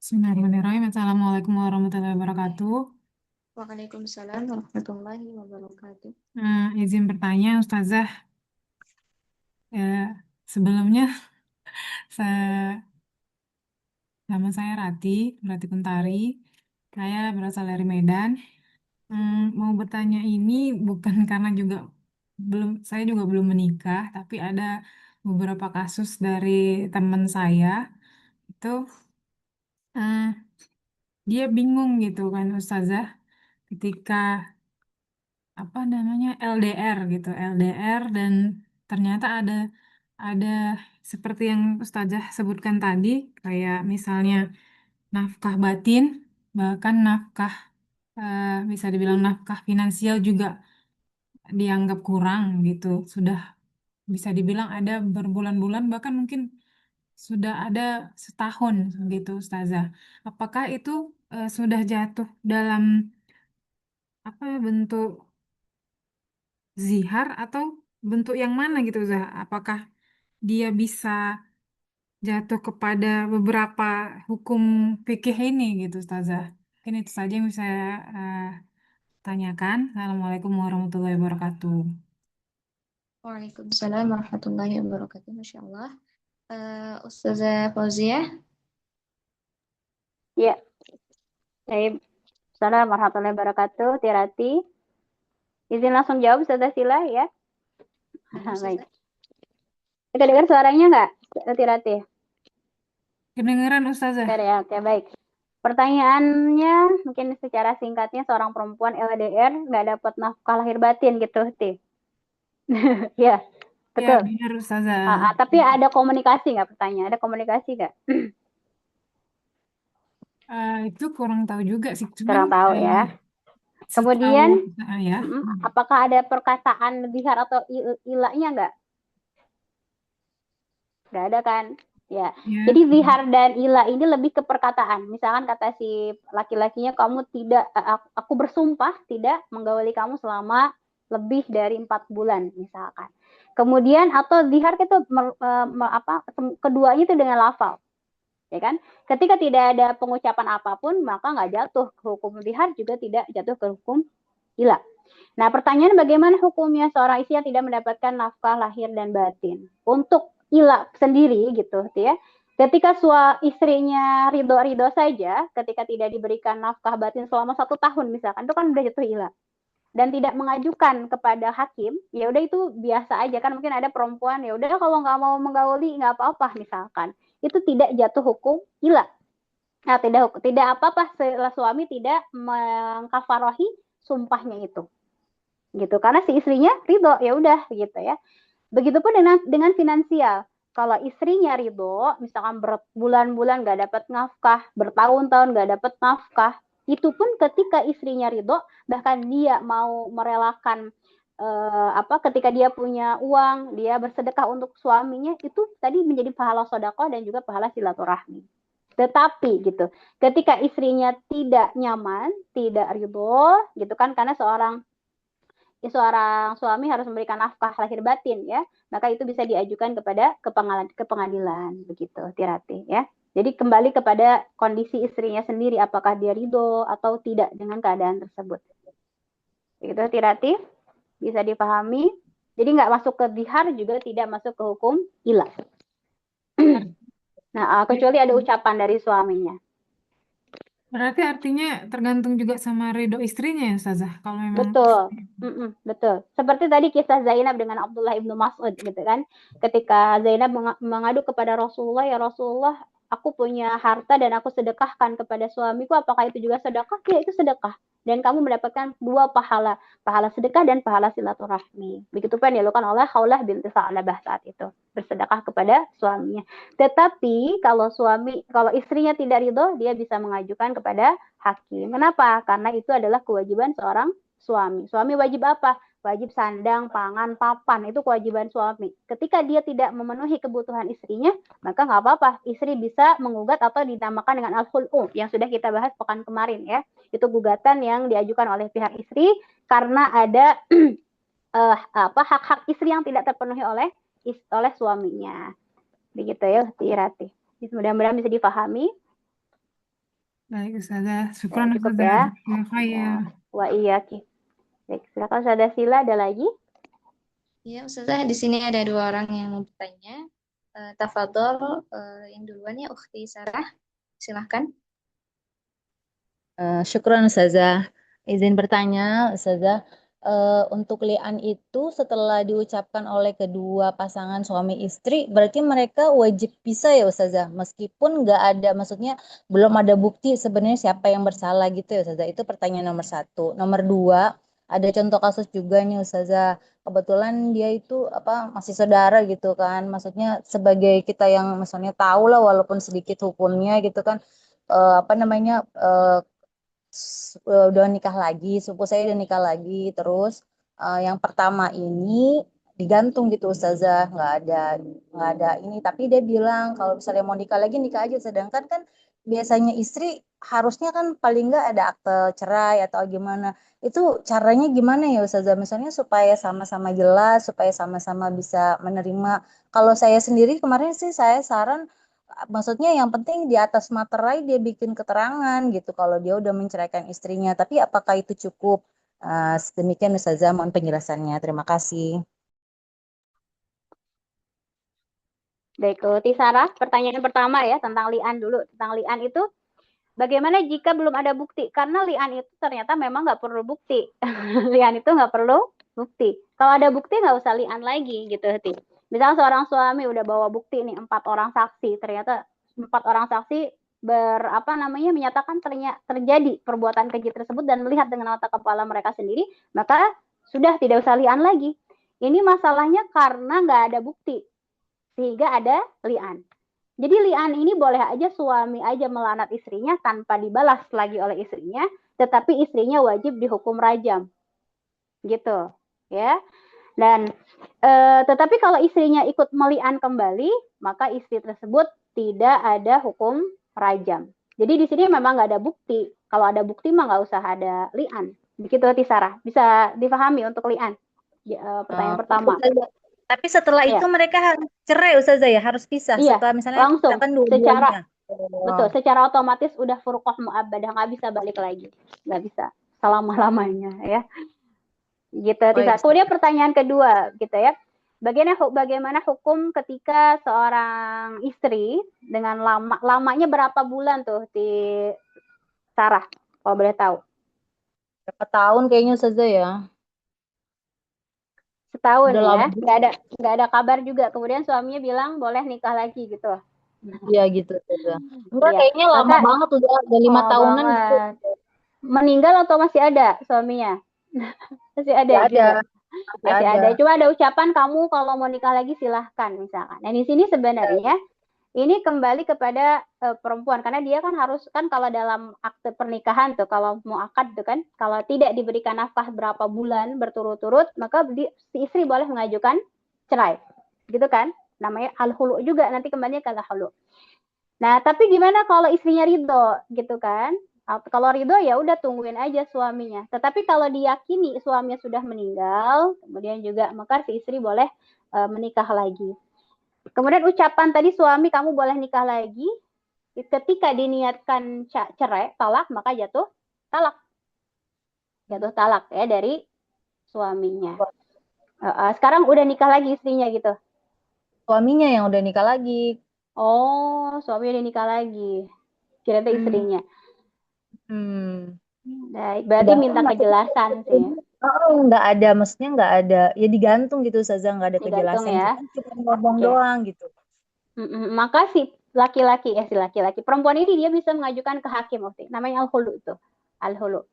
Bismillahirrahmanirrahim. Assalamualaikum warahmatullahi wabarakatuh. Waalaikumsalam warahmatullahi wabarakatuh. Izin bertanya, Ustazah. Sebelumnya, nama saya Rati Kuntari. Saya berasal dari Medan. Mau bertanya ini bukan karena saya juga belum menikah, tapi ada beberapa kasus dari teman saya itu dia bingung gitu kan Ustazah ketika apa namanya LDR gitu, LDR dan ternyata ada seperti yang Ustazah sebutkan tadi, kayak misalnya nafkah batin, bahkan bisa dibilang nafkah finansial juga dianggap kurang gitu. Sudah bisa dibilang ada berbulan-bulan, bahkan mungkin sudah ada setahun gitu Ustazah. Apakah itu sudah jatuh dalam apa bentuk zihar atau bentuk yang mana gitu Ustazah? Apakah dia bisa jatuh kepada beberapa hukum fikih ini gitu Ustazah? Mungkin itu saja yang bisa saya tanyakan. Assalamualaikum warahmatullahi wabarakatuh. Waalaikumsalam warahmatullahi wabarakatuh. Masya Allah. Ustazah Fauzia. Ya, baik. Assalamualaikum warahmatullahi wabarakatuh. Tirati. Izin langsung jawab, Ustazah Sila ya. Baik. Kita dengar suaranya nggak, Tirati? Kedengeran Ustazah? Ya, oke, baik. Pertanyaannya mungkin secara singkatnya, seorang perempuan LDR nggak dapat nafkah lahir batin gitu, Ti. Ya, Ya, betul. benar Ustazah. Tapi ada komunikasi nggak, pertanyaan? Ada komunikasi nggak? Itu kurang tahu juga sih. Cuman Kurang tahu ya. setahu Kemudian, ya. apakah ada perkataan zihar atau ilahnya nggak? Nggak ada kan? Ya. Ya. Jadi zihar dan ilah ini lebih ke perkataan. Misalkan kata si laki-lakinya, kamu tidak, aku bersumpah tidak menggauli kamu selama lebih dari 4 bulan misalkan. Kemudian atau zihar itu keduanya itu dengan lafal. Ya kan? Ketika tidak ada pengucapan apapun, maka nggak jatuh ke hukum zihar, juga tidak jatuh ke hukum ilah. Nah, pertanyaan bagaimana hukumnya seorang istri yang tidak mendapatkan nafkah lahir dan batin? Untuk ilah sendiri gitu ya. Ketika istrinya ridho saja, ketika tidak diberikan nafkah batin selama 1 tahun misalkan, itu kan udah jatuh ilah. Dan tidak mengajukan kepada hakim, ya udah itu biasa aja kan. Mungkin ada perempuan, ya udah kalau nggak mau menggauli nggak apa-apa misalkan. Itu tidak jatuh hukum ilah. Nah, tidak apa-apa setelah suami tidak mengkafarohi sumpahnya itu. Gitu, karena si istrinya ridho, ya udah gitu ya. Begitupun dengan finansial. Kalau istrinya ridho, misalkan berbulan-bulan nggak dapat nafkah, bertahun-tahun nggak dapat nafkah, itu pun ketika istrinya ridho, bahkan dia mau merelakan ketika dia punya uang, dia bersedekah untuk suaminya, itu tadi menjadi pahala sedekah dan juga pahala silaturahmi. Tetapi gitu, ketika istrinya tidak nyaman, tidak ridho, gitu kan, karena seorang suami harus memberikan nafkah lahir batin ya, maka itu bisa diajukan ke pengadilan begitu, Tirati ya. Jadi kembali kepada kondisi istrinya sendiri, apakah dia ridho atau tidak dengan keadaan tersebut. Begitu, Tirati, bisa dipahami. Jadi nggak masuk ke zihar, juga tidak masuk ke hukum ilah. Nah, kecuali ada ucapan dari suaminya. Berarti artinya tergantung juga sama ridho istrinya ya Ustazah. Kalau memang Betul, betul. Seperti tadi kisah Zainab dengan Abdullah ibnu Mas'ud gitu kan. Ketika Zainab mengadu kepada Rasulullah, ya Rasulullah, aku punya harta dan aku sedekahkan kepada suamiku, apakah itu juga sedekah? Ya, itu sedekah. Dan kamu mendapatkan 2 pahala, pahala sedekah dan pahala silaturahmi. Begitu pun dilakukan oleh Khawlah binti Sa'labah saat itu, bersedekah kepada suaminya. Tetapi kalau istrinya tidak ridho, dia bisa mengajukan kepada hakim. Kenapa? Karena itu adalah kewajiban seorang suami. Suami wajib apa? Wajib sandang, pangan, papan. Itu kewajiban suami. Ketika dia tidak memenuhi kebutuhan istrinya, maka nggak apa-apa. Istri bisa menggugat atau dinamakan dengan al-khul'u yang sudah kita bahas pekan kemarin ya. Itu gugatan yang diajukan oleh pihak istri karena ada hak-hak istri yang tidak terpenuhi oleh suaminya. Begitu ya, Tirati. Mudah-mudahan bisa dipahami. baik Ustazah. Syukran Cukup Ustazah. ya. Wa iyaki. Baik, silakan Ustazah Sila, ada lagi? Ya, Ustazah, di sini ada 2 orang yang mau bertanya. Tafadhol, yang duluan ya, Ukhti Sarah. Silahkan. Syukran Ustazah. Izin bertanya Ustazah, untuk li'an itu setelah diucapkan oleh kedua pasangan suami istri, berarti mereka wajib pisah ya Ustazah, meskipun nggak ada, maksudnya belum ada bukti sebenarnya siapa yang bersalah gitu ya Ustazah. Itu pertanyaan nomor 1. Nomor 2, ada contoh kasus juga nih Ustazah. Kebetulan dia itu masih saudara gitu kan, maksudnya sebagai kita yang misalnya tahu lah walaupun sedikit hukumnya gitu kan, udah nikah lagi, sepupu saya udah nikah lagi, terus yang pertama ini digantung gitu Ustazah, nggak ada ini, tapi dia bilang kalau misalnya mau nikah lagi nikah aja, sedangkan kan biasanya istri harusnya kan paling nggak ada akte cerai atau gimana. Itu caranya gimana ya Ustazah, misalnya supaya sama-sama jelas, supaya sama-sama bisa menerima. Kalau saya sendiri kemarin sih saya saran, maksudnya yang penting di atas materai dia bikin keterangan gitu kalau dia udah menceraikan istrinya. Tapi apakah itu cukup? Demikian Ustazah, mohon penjelasannya. Terima kasih. Baik, Tisara, pertanyaan pertama ya tentang li'an dulu. Tentang li'an itu, bagaimana jika belum ada bukti? Karena li'an itu ternyata memang nggak perlu bukti. Li'an itu nggak perlu bukti. Kalau ada bukti nggak usah li'an lagi gitu. Misalnya seorang suami udah bawa bukti nih 4 orang saksi, ternyata 4 orang saksi menyatakan terjadi perbuatan keji tersebut dan melihat dengan mata kepala mereka sendiri, maka sudah tidak usah li'an lagi. Ini masalahnya karena nggak ada bukti, sehingga ada li'an. Jadi li'an ini boleh aja suami aja melaknat istrinya tanpa dibalas lagi oleh istrinya, tetapi istrinya wajib dihukum rajam. Gitu, ya. Dan tetapi kalau istrinya ikut meli'an kembali, maka istri tersebut tidak ada hukum rajam. Jadi di sini memang nggak ada bukti. Kalau ada bukti mah nggak usah ada li'an. Begitu Tisarah. Bisa dipahami untuk li'an. Pertanyaan pertama. Tapi setelah itu mereka harus cerai Ustazah ya, harus pisah. Iya, Setelah misalnya langsung misalkan dua-duanya. Betul, secara otomatis udah furqah mu'abbadah, nggak bisa balik lagi. Nggak bisa selama-lamanya ya. Gitu, Tisarah. Kemudian pertanyaan kedua gitu ya. Bagaimana hukum ketika seorang istri dengan lamanya berapa bulan tuh di Sarah, kalau boleh tahu? Berapa tahun kayaknya Ustazah ya? Setahun Udah ya, nggak ada kabar juga. Kemudian suaminya bilang boleh nikah lagi gitu. Iya gitu Ustazah. Enggak, kayaknya lama banget udah 5 tahunan gitu. Meninggal atau masih ada suaminya? Masih ada juga. Masih ada. Cuma ada ucapan kamu kalau mau nikah lagi silahkan misalkan. Nah di sini sebenarnya ini kembali kepada perempuan karena dia kan harus kan kalau dalam akte pernikahan tuh kalau mau akad tuh kan kalau tidak diberikan nafkah berapa bulan berturut-turut maka si istri boleh mengajukan cerai. Gitu kan? Namanya al-khulu juga nanti kembalinya ke al-khulu. Nah, tapi gimana kalau istrinya ridho gitu kan? Kalau ridho ya udah tungguin aja suaminya. Tetapi kalau diyakini suaminya sudah meninggal, kemudian juga maka si istri boleh menikah lagi. Kemudian ucapan tadi suami kamu boleh nikah lagi, ketika diniatkan cerai, talak, maka jatuh talak. Jatuh talak ya dari suaminya. Sekarang udah nikah lagi istrinya gitu. Suaminya yang udah nikah lagi. Oh, suami udah nikah lagi. Kira-kira istrinya. Baik, berarti minta kejelasan sih. Nggak ada, maksudnya nggak ada, ya digantung gitu Ustazah, nggak ada kejelasan, ya. Cuma ngomong doang gitu. Maka si laki-laki, perempuan ini dia bisa mengajukan ke hakim, namanya al-hulu itu, al-hulu.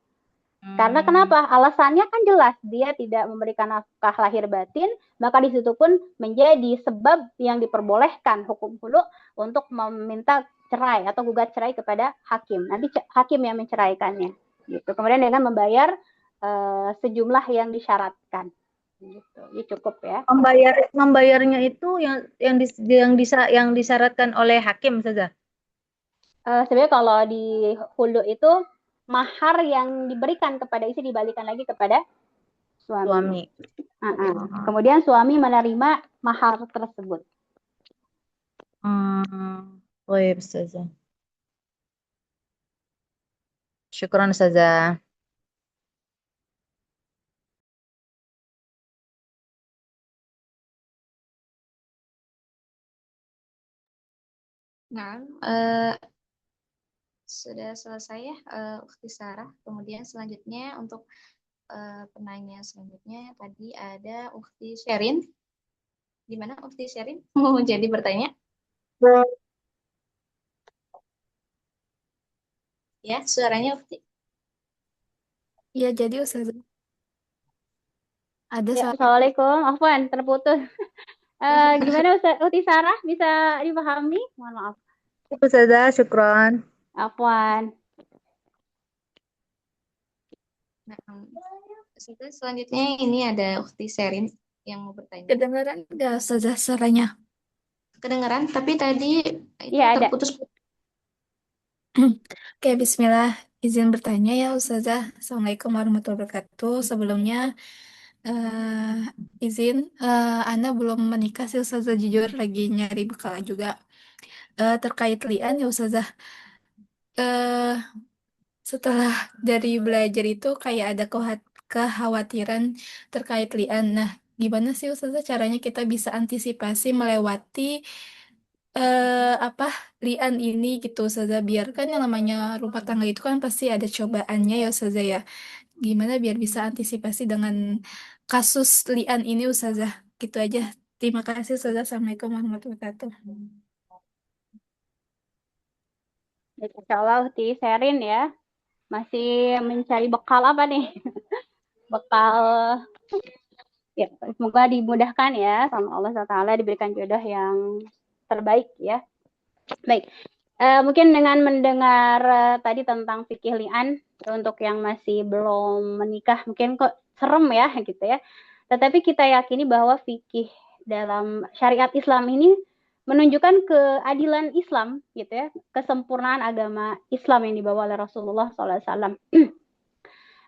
Karena kenapa? Alasannya kan jelas, dia tidak memberikan nafkah lahir batin, maka di situ pun menjadi sebab yang diperbolehkan hukum hulu untuk meminta cerai atau gugat cerai kepada hakim. Nanti hakim yang menceraikannya. Gitu. Kemudian dengan membayar sejumlah yang disyaratkan. Gitu. Ya cukup ya. Membayarnya itu yang disyaratkan oleh hakim saja. Sebenarnya kalau di hulu itu mahar yang diberikan kepada istri dibalikan lagi kepada suami. Kemudian suami menerima mahar tersebut. Oh iya Ustazah. Syukran Ustazah. Nah, sudah selesai ya Ukhti Sarah. Kemudian selanjutnya untuk penanya selanjutnya tadi ada Ukhti Sherin. Gimana Ukhti Sherin? Mau jadi bertanya? Ya, suaranya Ukhti. Ya, jadi Ustazah. Ada ya, Assalamualaikum. Afwan, terputus. Gimana Ukhti Sarah? Bisa dipahami? Mohon maaf. Ustazah, syukron. Afwan. Nah, selanjutnya ini ada Ukhti Sherin yang mau bertanya. Kedengaran nggak Ustazah suaranya? Kedengaran, tapi tadi itu terputus. Oke, bismillah. Izin bertanya ya Ustazah. Assalamualaikum warahmatullahi wabarakatuh. Sebelumnya izin, Ana belum menikah sih Ustazah, jujur lagi nyari bekal juga. Terkait li'an ya Ustazah. Setelah dari belajar itu kayak ada kekhawatiran terkait li'an. Nah, gimana sih Ustazah caranya kita bisa antisipasi melewati li'an ini gitu Ustazah, biarkan yang namanya rumah tangga itu kan pasti ada cobaannya ya Ustazah ya. Gimana biar bisa antisipasi dengan kasus li'an ini Ustazah. Gitu aja. Terima kasih Ustazah. Assalamualaikum warahmatullahi wabarakatuh. Insya Allah Uti Sherin ya. Masih mencari bekal apa nih? Bekal ya, semoga dimudahkan ya sama Allah SWT, diberikan jodoh yang terbaik ya. Baik, mungkin dengan mendengar tadi tentang fikih li'an untuk yang masih belum menikah mungkin kok serem ya gitu ya. Tetapi kita yakini bahwa fikih dalam syariat Islam ini menunjukkan keadilan Islam gitu ya, kesempurnaan agama Islam yang dibawa oleh Rasulullah SAW.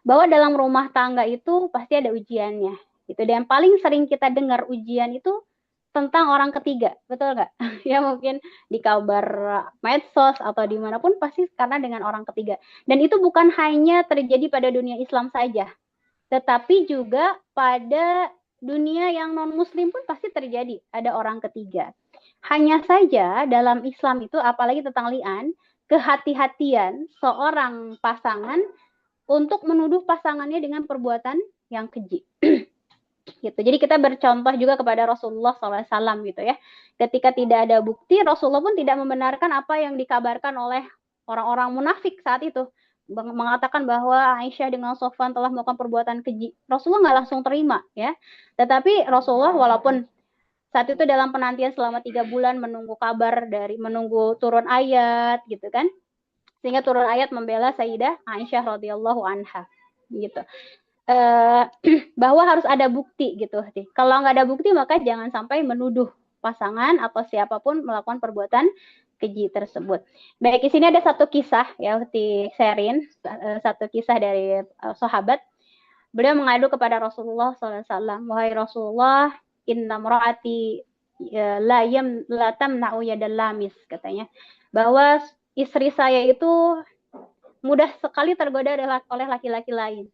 Bahwa dalam rumah tangga itu pasti ada ujiannya gitu. Dan yang paling sering kita dengar ujian itu tentang orang ketiga, betul nggak? Ya mungkin di kabar medsos atau dimanapun pasti karena dengan orang ketiga. Dan itu bukan hanya terjadi pada dunia Islam saja, tetapi juga pada dunia yang non Muslim pun pasti terjadi ada orang ketiga. Hanya saja dalam Islam itu apalagi tentang li'an, kehati-hatian seorang pasangan untuk menuduh pasangannya dengan perbuatan yang keji. Gitu. Jadi kita bercontoh juga kepada Rasulullah SAW gitu ya. Ketika tidak ada bukti, Rasulullah pun tidak membenarkan apa yang dikabarkan oleh orang-orang munafik saat itu. Mengatakan bahwa Aisyah dengan Sofwan telah melakukan perbuatan keji. Rasulullah nggak langsung terima ya. Tetapi Rasulullah walaupun saat itu dalam penantian selama 3 bulan menunggu kabar menunggu turun ayat gitu kan. Sehingga turun ayat membela Sayyidah Aisyah radhiyallahu anha gitu. Bahwa harus ada bukti gitu. Kalau nggak ada bukti maka jangan sampai menuduh pasangan atau siapapun melakukan perbuatan keji tersebut. Baik, di sini ada satu kisah ya di Sherin, satu kisah dari sahabat. Beliau mengadu kepada Rasulullah SAW, wahai Rasulullah, inna mraati la tamna'u yadal lamis, katanya, bahwa istri saya itu mudah sekali tergoda oleh laki-laki lain.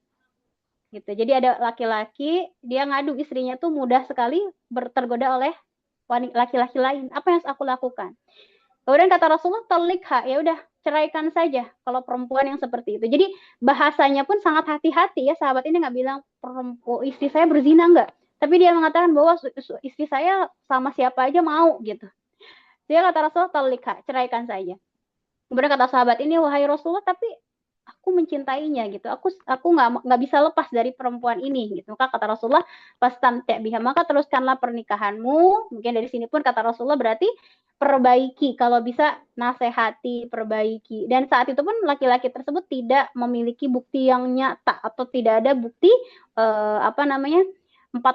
Gitu. Jadi ada laki-laki dia ngadu istrinya tuh mudah sekali tergoda oleh laki-laki lain. Apa yang harus aku lakukan? Kemudian kata Rasulullah, talikha, ya udah ceraikan saja kalau perempuan yang seperti itu. Jadi bahasanya pun sangat hati-hati ya, sahabat ini nggak bilang istri saya berzina nggak, tapi dia mengatakan bahwa istri saya sama siapa aja mau gitu. Dia kata Rasulullah, talikha, ceraikan saja. Kemudian kata sahabat ini, wahai Rasulullah, tapi aku mencintainya gitu, aku nggak bisa lepas dari perempuan ini gitu. Maka kata Rasulullah, fastamti' biha, maka teruskanlah pernikahanmu. Mungkin dari sini pun kata Rasulullah berarti perbaiki, kalau bisa nasihati, perbaiki. Dan saat itu pun laki-laki tersebut tidak memiliki bukti yang nyata atau tidak ada bukti 4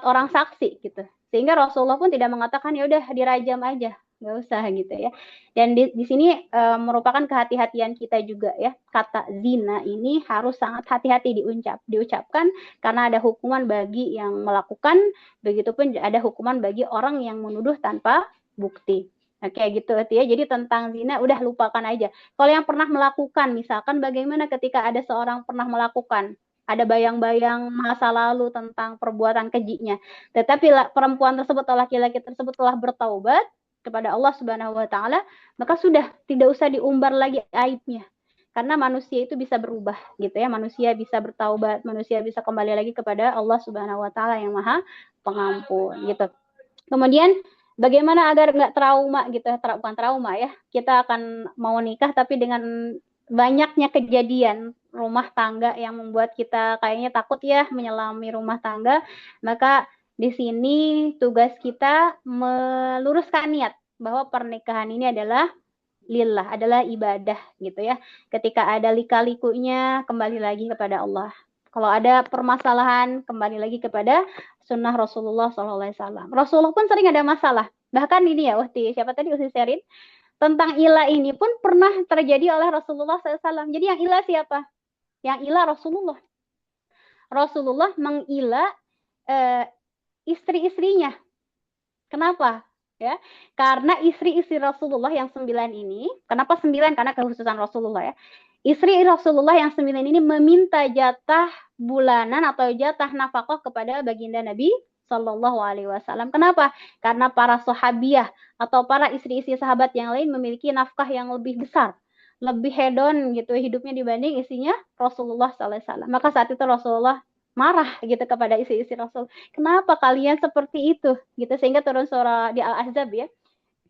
orang saksi gitu. Sehingga Rasulullah pun tidak mengatakan ya udah dirajam aja, nggak usah gitu ya. Dan di sini merupakan kehati-hatian kita juga ya. Kata zina ini harus sangat hati-hati diucapkan karena ada hukuman bagi yang melakukan, begitupun ada hukuman bagi orang yang menuduh tanpa bukti. Nah, kayak gitu ya. Jadi tentang zina udah lupakan aja. Kalau yang pernah melakukan, misalkan bagaimana ketika ada seorang pernah melakukan, ada bayang-bayang masa lalu tentang perbuatan kejinya, tetapi perempuan tersebut atau laki-laki tersebut telah bertaubat kepada Allah Subhanahu wa taala, maka sudah tidak usah diumbar lagi aibnya. Karena manusia itu bisa berubah gitu ya, manusia bisa bertaubat, manusia bisa kembali lagi kepada Allah Subhanahu wa taala yang Maha Pengampun gitu. Kemudian bagaimana agar nggak trauma gitu, bukan trauma ya. Kita akan mau nikah tapi dengan banyaknya kejadian rumah tangga yang membuat kita kayaknya takut ya menyelami rumah tangga, maka di sini tugas kita meluruskan niat bahwa pernikahan ini adalah lillah, adalah ibadah gitu ya. Ketika ada lika-likunya kembali lagi kepada Allah. Kalau ada permasalahan kembali lagi kepada sunnah Rasulullah SAW. Rasulullah pun sering ada masalah. Bahkan ini ya, siapa tadi Usti Sherin? Tentang ilah ini pun pernah terjadi oleh Rasulullah SAW. Jadi yang ilah siapa? Yang ilah Rasulullah. Rasulullah mengilah istri-istrinya. Kenapa? Ya, karena istri-istri Rasulullah yang 9 ini, kenapa 9? Karena kekhususan Rasulullah ya. Istri Rasulullah yang 9 ini meminta jatah bulanan atau jatah nafkah kepada baginda Nabi Shallallahu Alaihi Wasallam. Kenapa? Karena para sahabiah atau para istri-istri sahabat yang lain memiliki nafkah yang lebih besar, lebih hedon gitu hidupnya dibanding istrinya Rasulullah Sallallahu Alaihi Wasallam. Maka saat itu Rasulullah marah gitu kepada istri-istri Rasul. Kenapa kalian seperti itu? Gitu, sehingga turun surah di Al-Ahzab ya.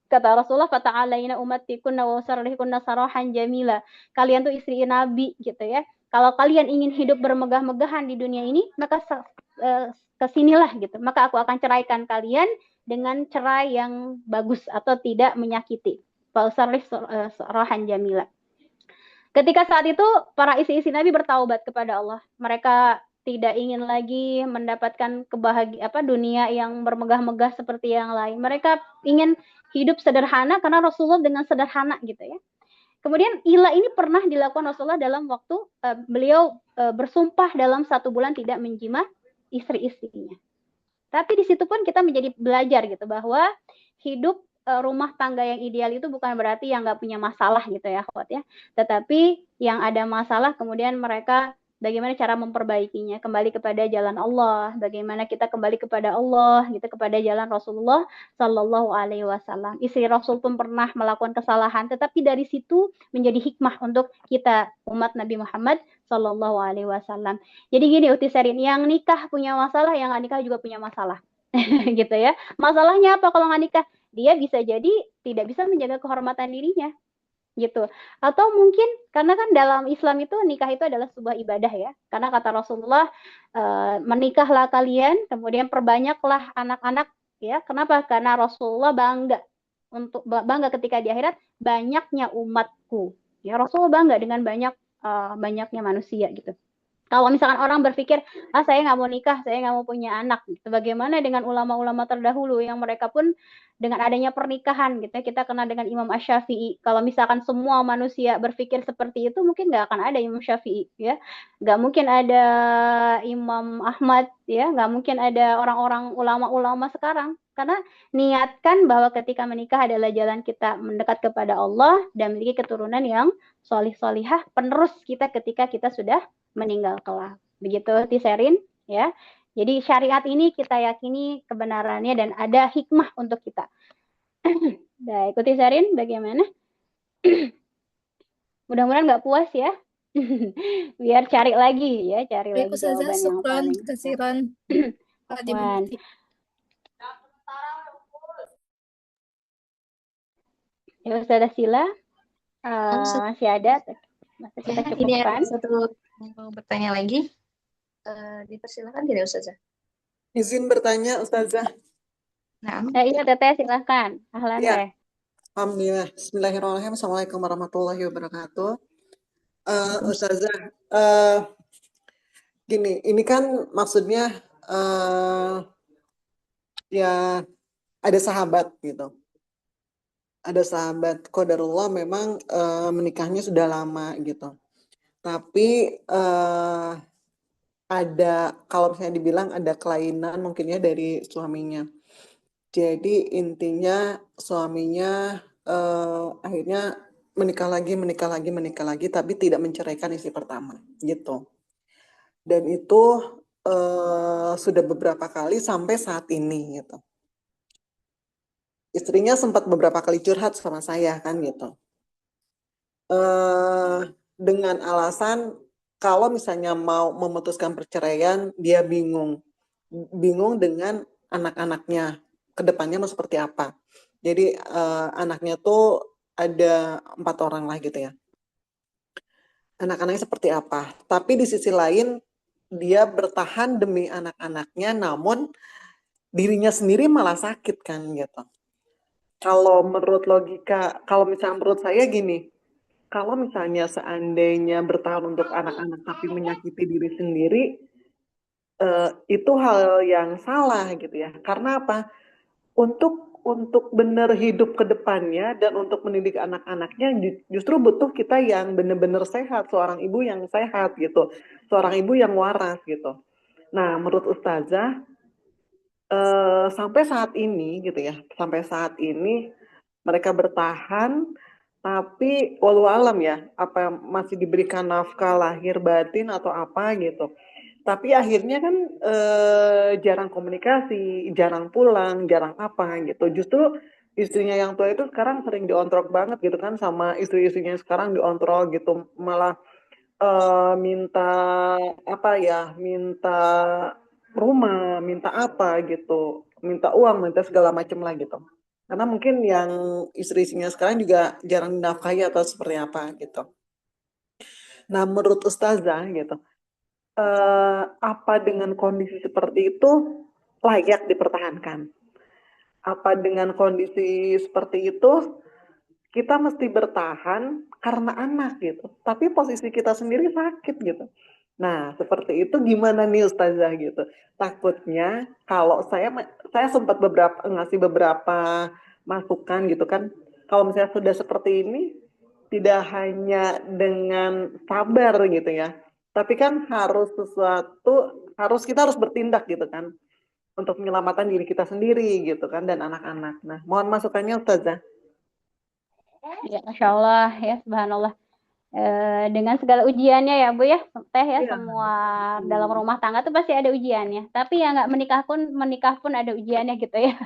Kata Rasulullah, fata'alaina ummatikunna wa usarrihukunna sarahan jamila. Kalian tuh istri Nabi gitu ya. Kalau kalian ingin hidup bermegah-megahan di dunia ini, maka kesinilah gitu. Maka aku akan ceraikan kalian dengan cerai yang bagus atau tidak menyakiti. Fa usarrih sarahan jamila. Ketika saat itu para istri-istri Nabi bertaubat kepada Allah. Mereka tidak ingin lagi mendapatkan dunia yang bermegah-megah seperti yang lain. Mereka ingin hidup sederhana karena Rasulullah dengan sederhana gitu ya. Kemudian ilah ini pernah dilakukan Rasulullah dalam waktu beliau bersumpah dalam 1 bulan tidak menjima istri-istrinya. Tapi di situ pun kita menjadi belajar gitu bahwa hidup rumah tangga yang ideal itu bukan berarti yang nggak punya masalah gitu ya, akhwat ya. Tetapi yang ada masalah kemudian mereka bagaimana cara memperbaikinya, kembali kepada jalan Allah, bagaimana kita kembali kepada Allah, gitu, kepada jalan Rasulullah Shallallahu Alaihi Wasallam. Istri Rasul pun pernah melakukan kesalahan, tetapi dari situ menjadi hikmah untuk kita umat Nabi Muhammad Shallallahu Alaihi Wasallam. Jadi gini, Utisarin, yang nikah punya masalah, yang nggak nikah juga punya masalah, gitu ya. Masalahnya apa kalau nggak nikah? Dia bisa jadi tidak bisa menjaga kehormatan dirinya, gitu. Atau mungkin karena kan dalam Islam itu nikah itu adalah sebuah ibadah ya. Karena kata Rasulullah, menikahlah kalian, kemudian perbanyaklah anak-anak ya. Kenapa? Karena Rasulullah bangga ketika di akhirat banyaknya umatku. Ya, Rasulullah bangga dengan banyaknya manusia gitu. Kalau misalkan orang berpikir, saya nggak mau nikah, saya nggak mau punya anak. Bagaimana dengan ulama-ulama terdahulu yang mereka pun dengan adanya pernikahan, gitu ya, kita kenal dengan Imam Asy-Syafi'i. Kalau misalkan semua manusia berpikir seperti itu, mungkin nggak akan ada Imam Syafi'i, ya. Nggak mungkin ada Imam Ahmad, ya. Nggak mungkin ada orang-orang ulama-ulama sekarang. Karena niatkan bahwa ketika menikah adalah jalan kita mendekat kepada Allah dan memiliki keturunan yang solih-solihah, penerus kita ketika kita sudah meninggal kelak. Begitu Tiserin ya. Jadi syariat ini kita yakini kebenarannya dan ada hikmah untuk kita. Baik, Tiserin bagaimana? Mudah-mudahan nggak puas ya. Biar cari lagi ya, cari Baik, lagi Ustazah, jawaban yang syukran paling kasiran. Afwan. Ya, Ustazah Sila masih ada? Masih kita Ya, ini ada cukupkan? satu mau bertanya lagi. Dipersilakan tidak Ustazah? Izin bertanya Ustazah. Nah, Iya Teteh, silahkan. Ahlan Ya. Teh. Alhamdulillah. Bismillahirrahmanirrahim. Assalamualaikum warahmatullahi wabarakatuh. Ustazah, gini, ini kan maksudnya ya ada sahabat gitu. Ada sahabat qadarullah memang menikahnya sudah lama gitu. Tapi ada, kalau misalnya dibilang ada kelainan mungkinnya dari suaminya. Jadi intinya suaminya akhirnya menikah lagi, tapi tidak menceraikan istri pertama, gitu. Dan itu sudah beberapa kali sampai saat ini, gitu. Istrinya sempat beberapa kali curhat sama saya, kan, gitu. Dengan alasan kalau misalnya mau memutuskan perceraian, dia bingung dengan anak-anaknya ke depannya mau seperti apa. Jadi anaknya tuh ada 4 orang lah gitu ya. Anak-anaknya seperti apa. Tapi di sisi lain dia bertahan demi anak-anaknya, namun dirinya sendiri malah sakit kan gitu. Kalau menurut logika, kalau misalnya menurut saya gini, kalau misalnya seandainya bertahan untuk anak-anak tapi menyakiti diri sendiri, itu hal yang salah gitu ya. Karena apa? Untuk benar hidup ke depannya dan untuk mendidik anak-anaknya justru butuh kita yang benar-benar sehat, seorang ibu yang sehat gitu, seorang ibu yang waras gitu. Nah, menurut Ustazah, sampai saat ini gitu ya, sampai saat ini mereka bertahan, tapi walau alam ya, apa masih diberikan nafkah lahir batin atau apa gitu. Tapi akhirnya kan jarang komunikasi, jarang pulang, jarang apa gitu. Justru istrinya yang tua itu sekarang sering diontrok banget gitu kan, sama istri-istrinya sekarang diontrok gitu, malah minta apa ya, minta rumah, minta apa gitu, minta uang, minta segala macam lah gitu. Karena mungkin yang istri-istrinya sekarang juga jarang dinafkahi atau seperti apa gitu. Nah, menurut Ustazah gitu, apa dengan kondisi seperti itu layak dipertahankan? Apa dengan kondisi seperti itu kita mesti bertahan karena anak gitu, tapi posisi kita sendiri sakit gitu. Nah, seperti itu gimana nih Ustazah gitu. Takutnya kalau saya sempat ngasih beberapa masukan gitu kan. Kalau misalnya sudah seperti ini tidak hanya dengan sabar gitu ya. Tapi kan kita harus bertindak gitu kan untuk menyelamatkan diri kita sendiri gitu kan dan anak-anak. Nah, mohon masukannya Ustazah. Ya, Masya Allah, ya, subhanallah. Dengan segala ujiannya ya Bu ya, Teh ya, Iya. semua dalam rumah tangga tuh pasti ada ujiannya. Tapi yang nggak menikah pun ada ujiannya gitu ya.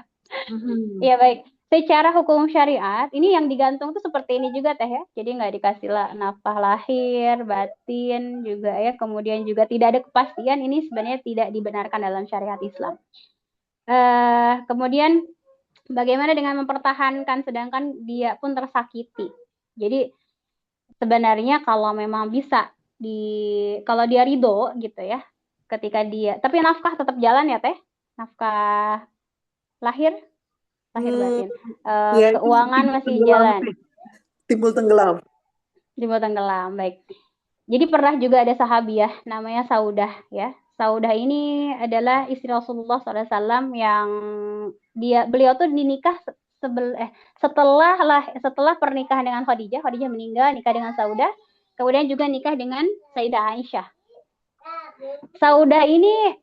Ya baik. Secara hukum syariat, ini yang digantung tuh seperti ini juga Teh ya. Jadi nggak dikasih nafkah lahir, batin juga ya. Kemudian juga tidak ada kepastian, ini sebenarnya tidak dibenarkan dalam syariat Islam. Kemudian bagaimana dengan mempertahankan sedangkan dia pun tersakiti. Jadi sebenarnya kalau memang bisa kalau dia ridho gitu ya, ketika dia, tapi nafkah tetap jalan ya Teh, nafkah lahir batin, Ya, keuangan masih jalan, timbul tenggelam. Baik. Jadi pernah juga ada sahabiah namanya Saudah ya. Saudah ini adalah istri Rasulullah SAW yang beliau tuh dinikah setelah pernikahan dengan Khadijah meninggal, nikah dengan Saudah, kemudian juga nikah dengan Sayyidah Aisyah. Saudah ini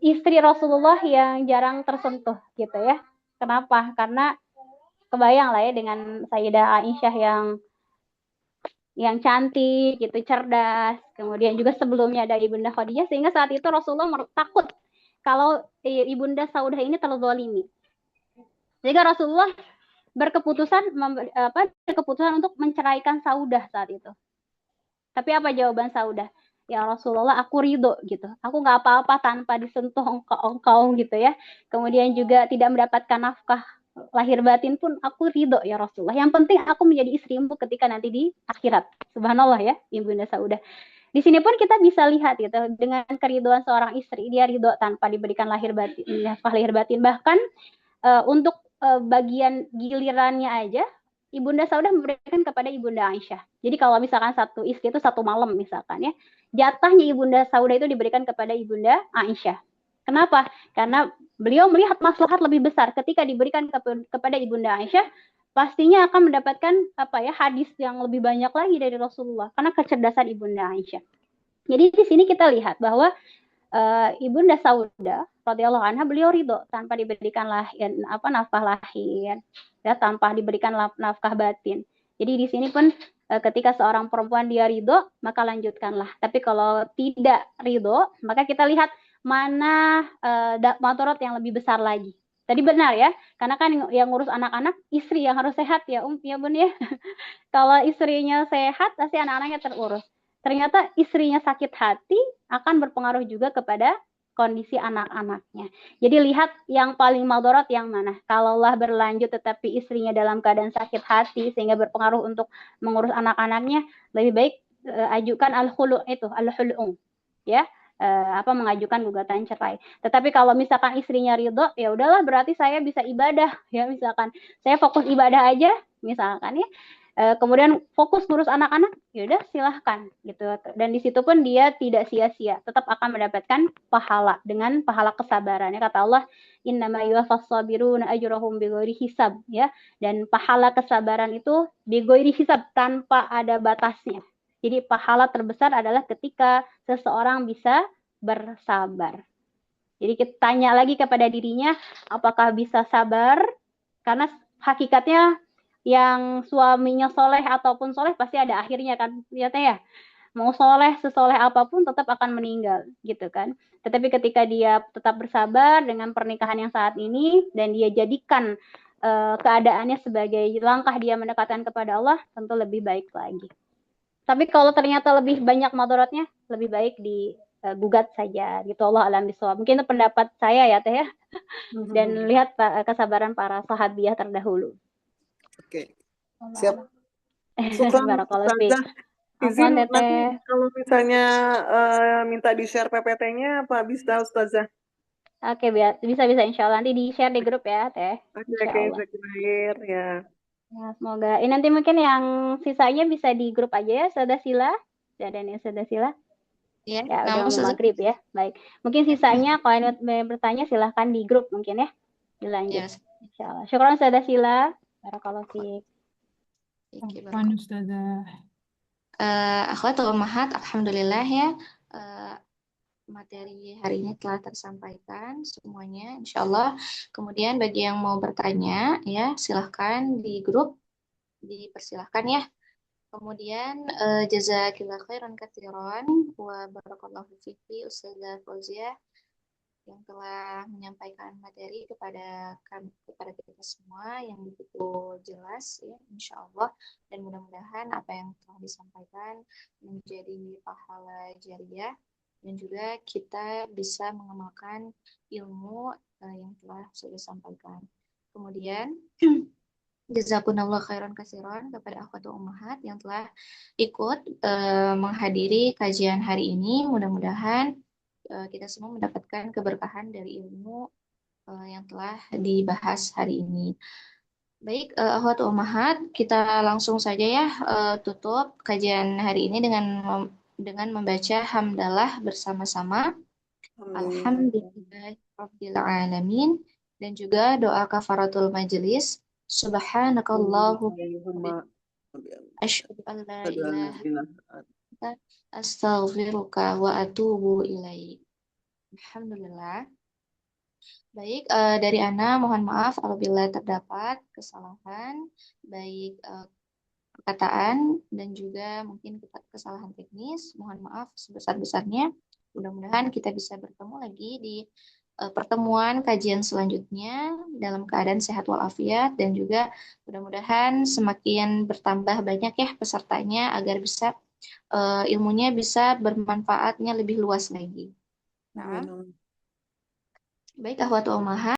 istri Rasulullah yang jarang tersentuh gitu ya. Kenapa? Karena kebayang lah ya dengan Sayyidah Aisyah yang cantik gitu, cerdas. Kemudian juga sebelumnya ada Ibunda Khadijah, sehingga saat itu Rasulullah takut kalau Ibunda Saudah ini terzalimi. Sehingga Rasulullah berkeputusan untuk menceraikan Saudah saat itu. Tapi apa jawaban Saudah? Ya Rasulullah, aku ridho gitu. Aku nggak apa-apa tanpa disentuh engkau gitu ya. Kemudian juga tidak mendapatkan nafkah lahir batin pun aku ridho ya Rasulullah. Yang penting aku menjadi istrimu ketika nanti di akhirat. Subhanallah ya, Ibunda Saudah. Di sini pun kita bisa lihat gitu, dengan keriduan seorang istri, dia ridho tanpa diberikan nafkah lahir batin. Bahkan untuk bagian gilirannya aja, Ibunda Saudah memberikan kepada Ibunda Aisyah. Jadi kalau misalkan satu istri itu satu malam misalkan ya, jatahnya Ibunda Saudah itu diberikan kepada Ibunda Aisyah. Kenapa? Karena beliau melihat maslahat lebih besar ketika diberikan kepada Ibunda Aisyah, pastinya akan mendapatkan hadis yang lebih banyak lagi dari Rasulullah karena kecerdasan Ibunda Aisyah. Jadi di sini kita lihat bahwa Ibunda Saudah radhiyallahu anha, beliau ridho tanpa diberikan nafkah lahir ya, tanpa diberikan nafkah batin. Jadi di sini pun ketika seorang perempuan dia ridho, maka lanjutkanlah. Tapi kalau tidak ridho, maka kita lihat mana madarat yang lebih besar lagi. Tadi benar ya, karena kan yang ngurus anak-anak istri yang harus sehat ya ya Bun ya. Kalau istrinya sehat, pasti anak-anaknya terurus. Ternyata istrinya sakit hati akan berpengaruh juga kepada kondisi anak-anaknya. Jadi lihat yang paling madarat yang mana. Kalaulah berlanjut tetapi istrinya dalam keadaan sakit hati sehingga berpengaruh untuk mengurus anak-anaknya, lebih baik ajukan al-khulu' ya. Mengajukan gugatan cerai. Tetapi kalau misalkan istrinya ridho, ya udahlah, berarti saya bisa ibadah ya, misalkan saya fokus ibadah aja misalkan ya. Kemudian fokus ngurus anak-anak, ya udah silahkan gitu. Dan di situ pun dia tidak sia-sia, tetap akan mendapatkan pahala dengan pahala kesabarannya. Kata Allah, innama yuwaffas sabiruna ajrahum bighairi hisab ya. Dan pahala kesabaran itu bighairi hisab, tanpa ada batasnya. Jadi pahala terbesar adalah ketika seseorang bisa bersabar. Jadi kita tanya lagi kepada dirinya, apakah bisa sabar? Karena hakikatnya yang suaminya soleh ataupun soleh pasti ada akhirnya kan, ya Teh ya. Mau soleh sesoleh apapun tetap akan meninggal gitu kan. Tetapi ketika dia tetap bersabar dengan pernikahan yang saat ini dan dia jadikan keadaannya sebagai langkah dia mendekatkan kepada Allah, tentu lebih baik lagi. Tapi kalau ternyata lebih banyak madaratnya, lebih baik gugat saja gitu. Allah alam bisawab. Mungkin itu pendapat saya ya Teh ya. Dan lihat kesabaran para sahabiah terdahulu. Oke, Allah siap. alam. Syukran, Barakallahu fiik. Ustazah. Afwan Izin nanti Teteh. kalau misalnya minta di-share PPT-nya apa bisa Ustazah? Oke, bisa insya Allah nanti di-share di grup ya Teh. Oke, Insya oke, Allah. terakhir ya. Ya, semoga ini nanti mungkin yang sisanya bisa di grup aja ya, Sada Sila. Dan ya Sada Sila. Ya, Ya, udah kamu mau maghrib ya. Baik. Mungkin sisanya kalau yang mau bertanya silahkan di grup mungkin ya. Dilanjut. ya. Insya Allah. Syukran Sada Sila. Barakallahu fiik. Oke, Afwan Ustazah. Akhwatul ummahat, alhamdulillah ya. Materi hari ini telah tersampaikan semuanya, insya Allah. Kemudian bagi yang mau bertanya, ya silahkan di grup, dipersilahkan ya. Kemudian jazakillah khairan katsiran wa barakallahu fiki Ustazah Fauzia yang telah menyampaikan materi kepada kita semua yang begitu jelas ya, insya Allah, dan mudah-mudahan apa yang telah disampaikan menjadi pahala jariah dan juga kita bisa mengamalkan ilmu yang telah sudah disampaikan. Kemudian jazakumullah khairan katsiran kepada akhwatul ummahat yang telah ikut menghadiri kajian hari ini. Mudah-mudahan kita semua mendapatkan keberkahan dari ilmu yang telah dibahas hari ini. Baik, akhwatul ummahat, kita langsung saja ya tutup kajian hari ini dengan membaca hamdalah bersama-sama. Alhamdulillahirabbil alamin, dan juga doa kafaratul majelis. Subhanakallahumma asyhadu an la ilaha illa anta astaghfiruka wa atubu ilaik. Alhamdulillah. Baik, dari Ana mohon maaf apabila terdapat kesalahan baik perkataan dan juga mungkin kesalahan teknis. Mohon maaf sebesar-besarnya. Mudah-mudahan kita bisa bertemu lagi di pertemuan kajian selanjutnya dalam keadaan sehat walafiat, dan juga mudah-mudahan semakin bertambah banyak ya pesertanya agar bisa ilmunya bisa bermanfaatnya lebih luas lagi. Nah, baik akhwatul ummahat.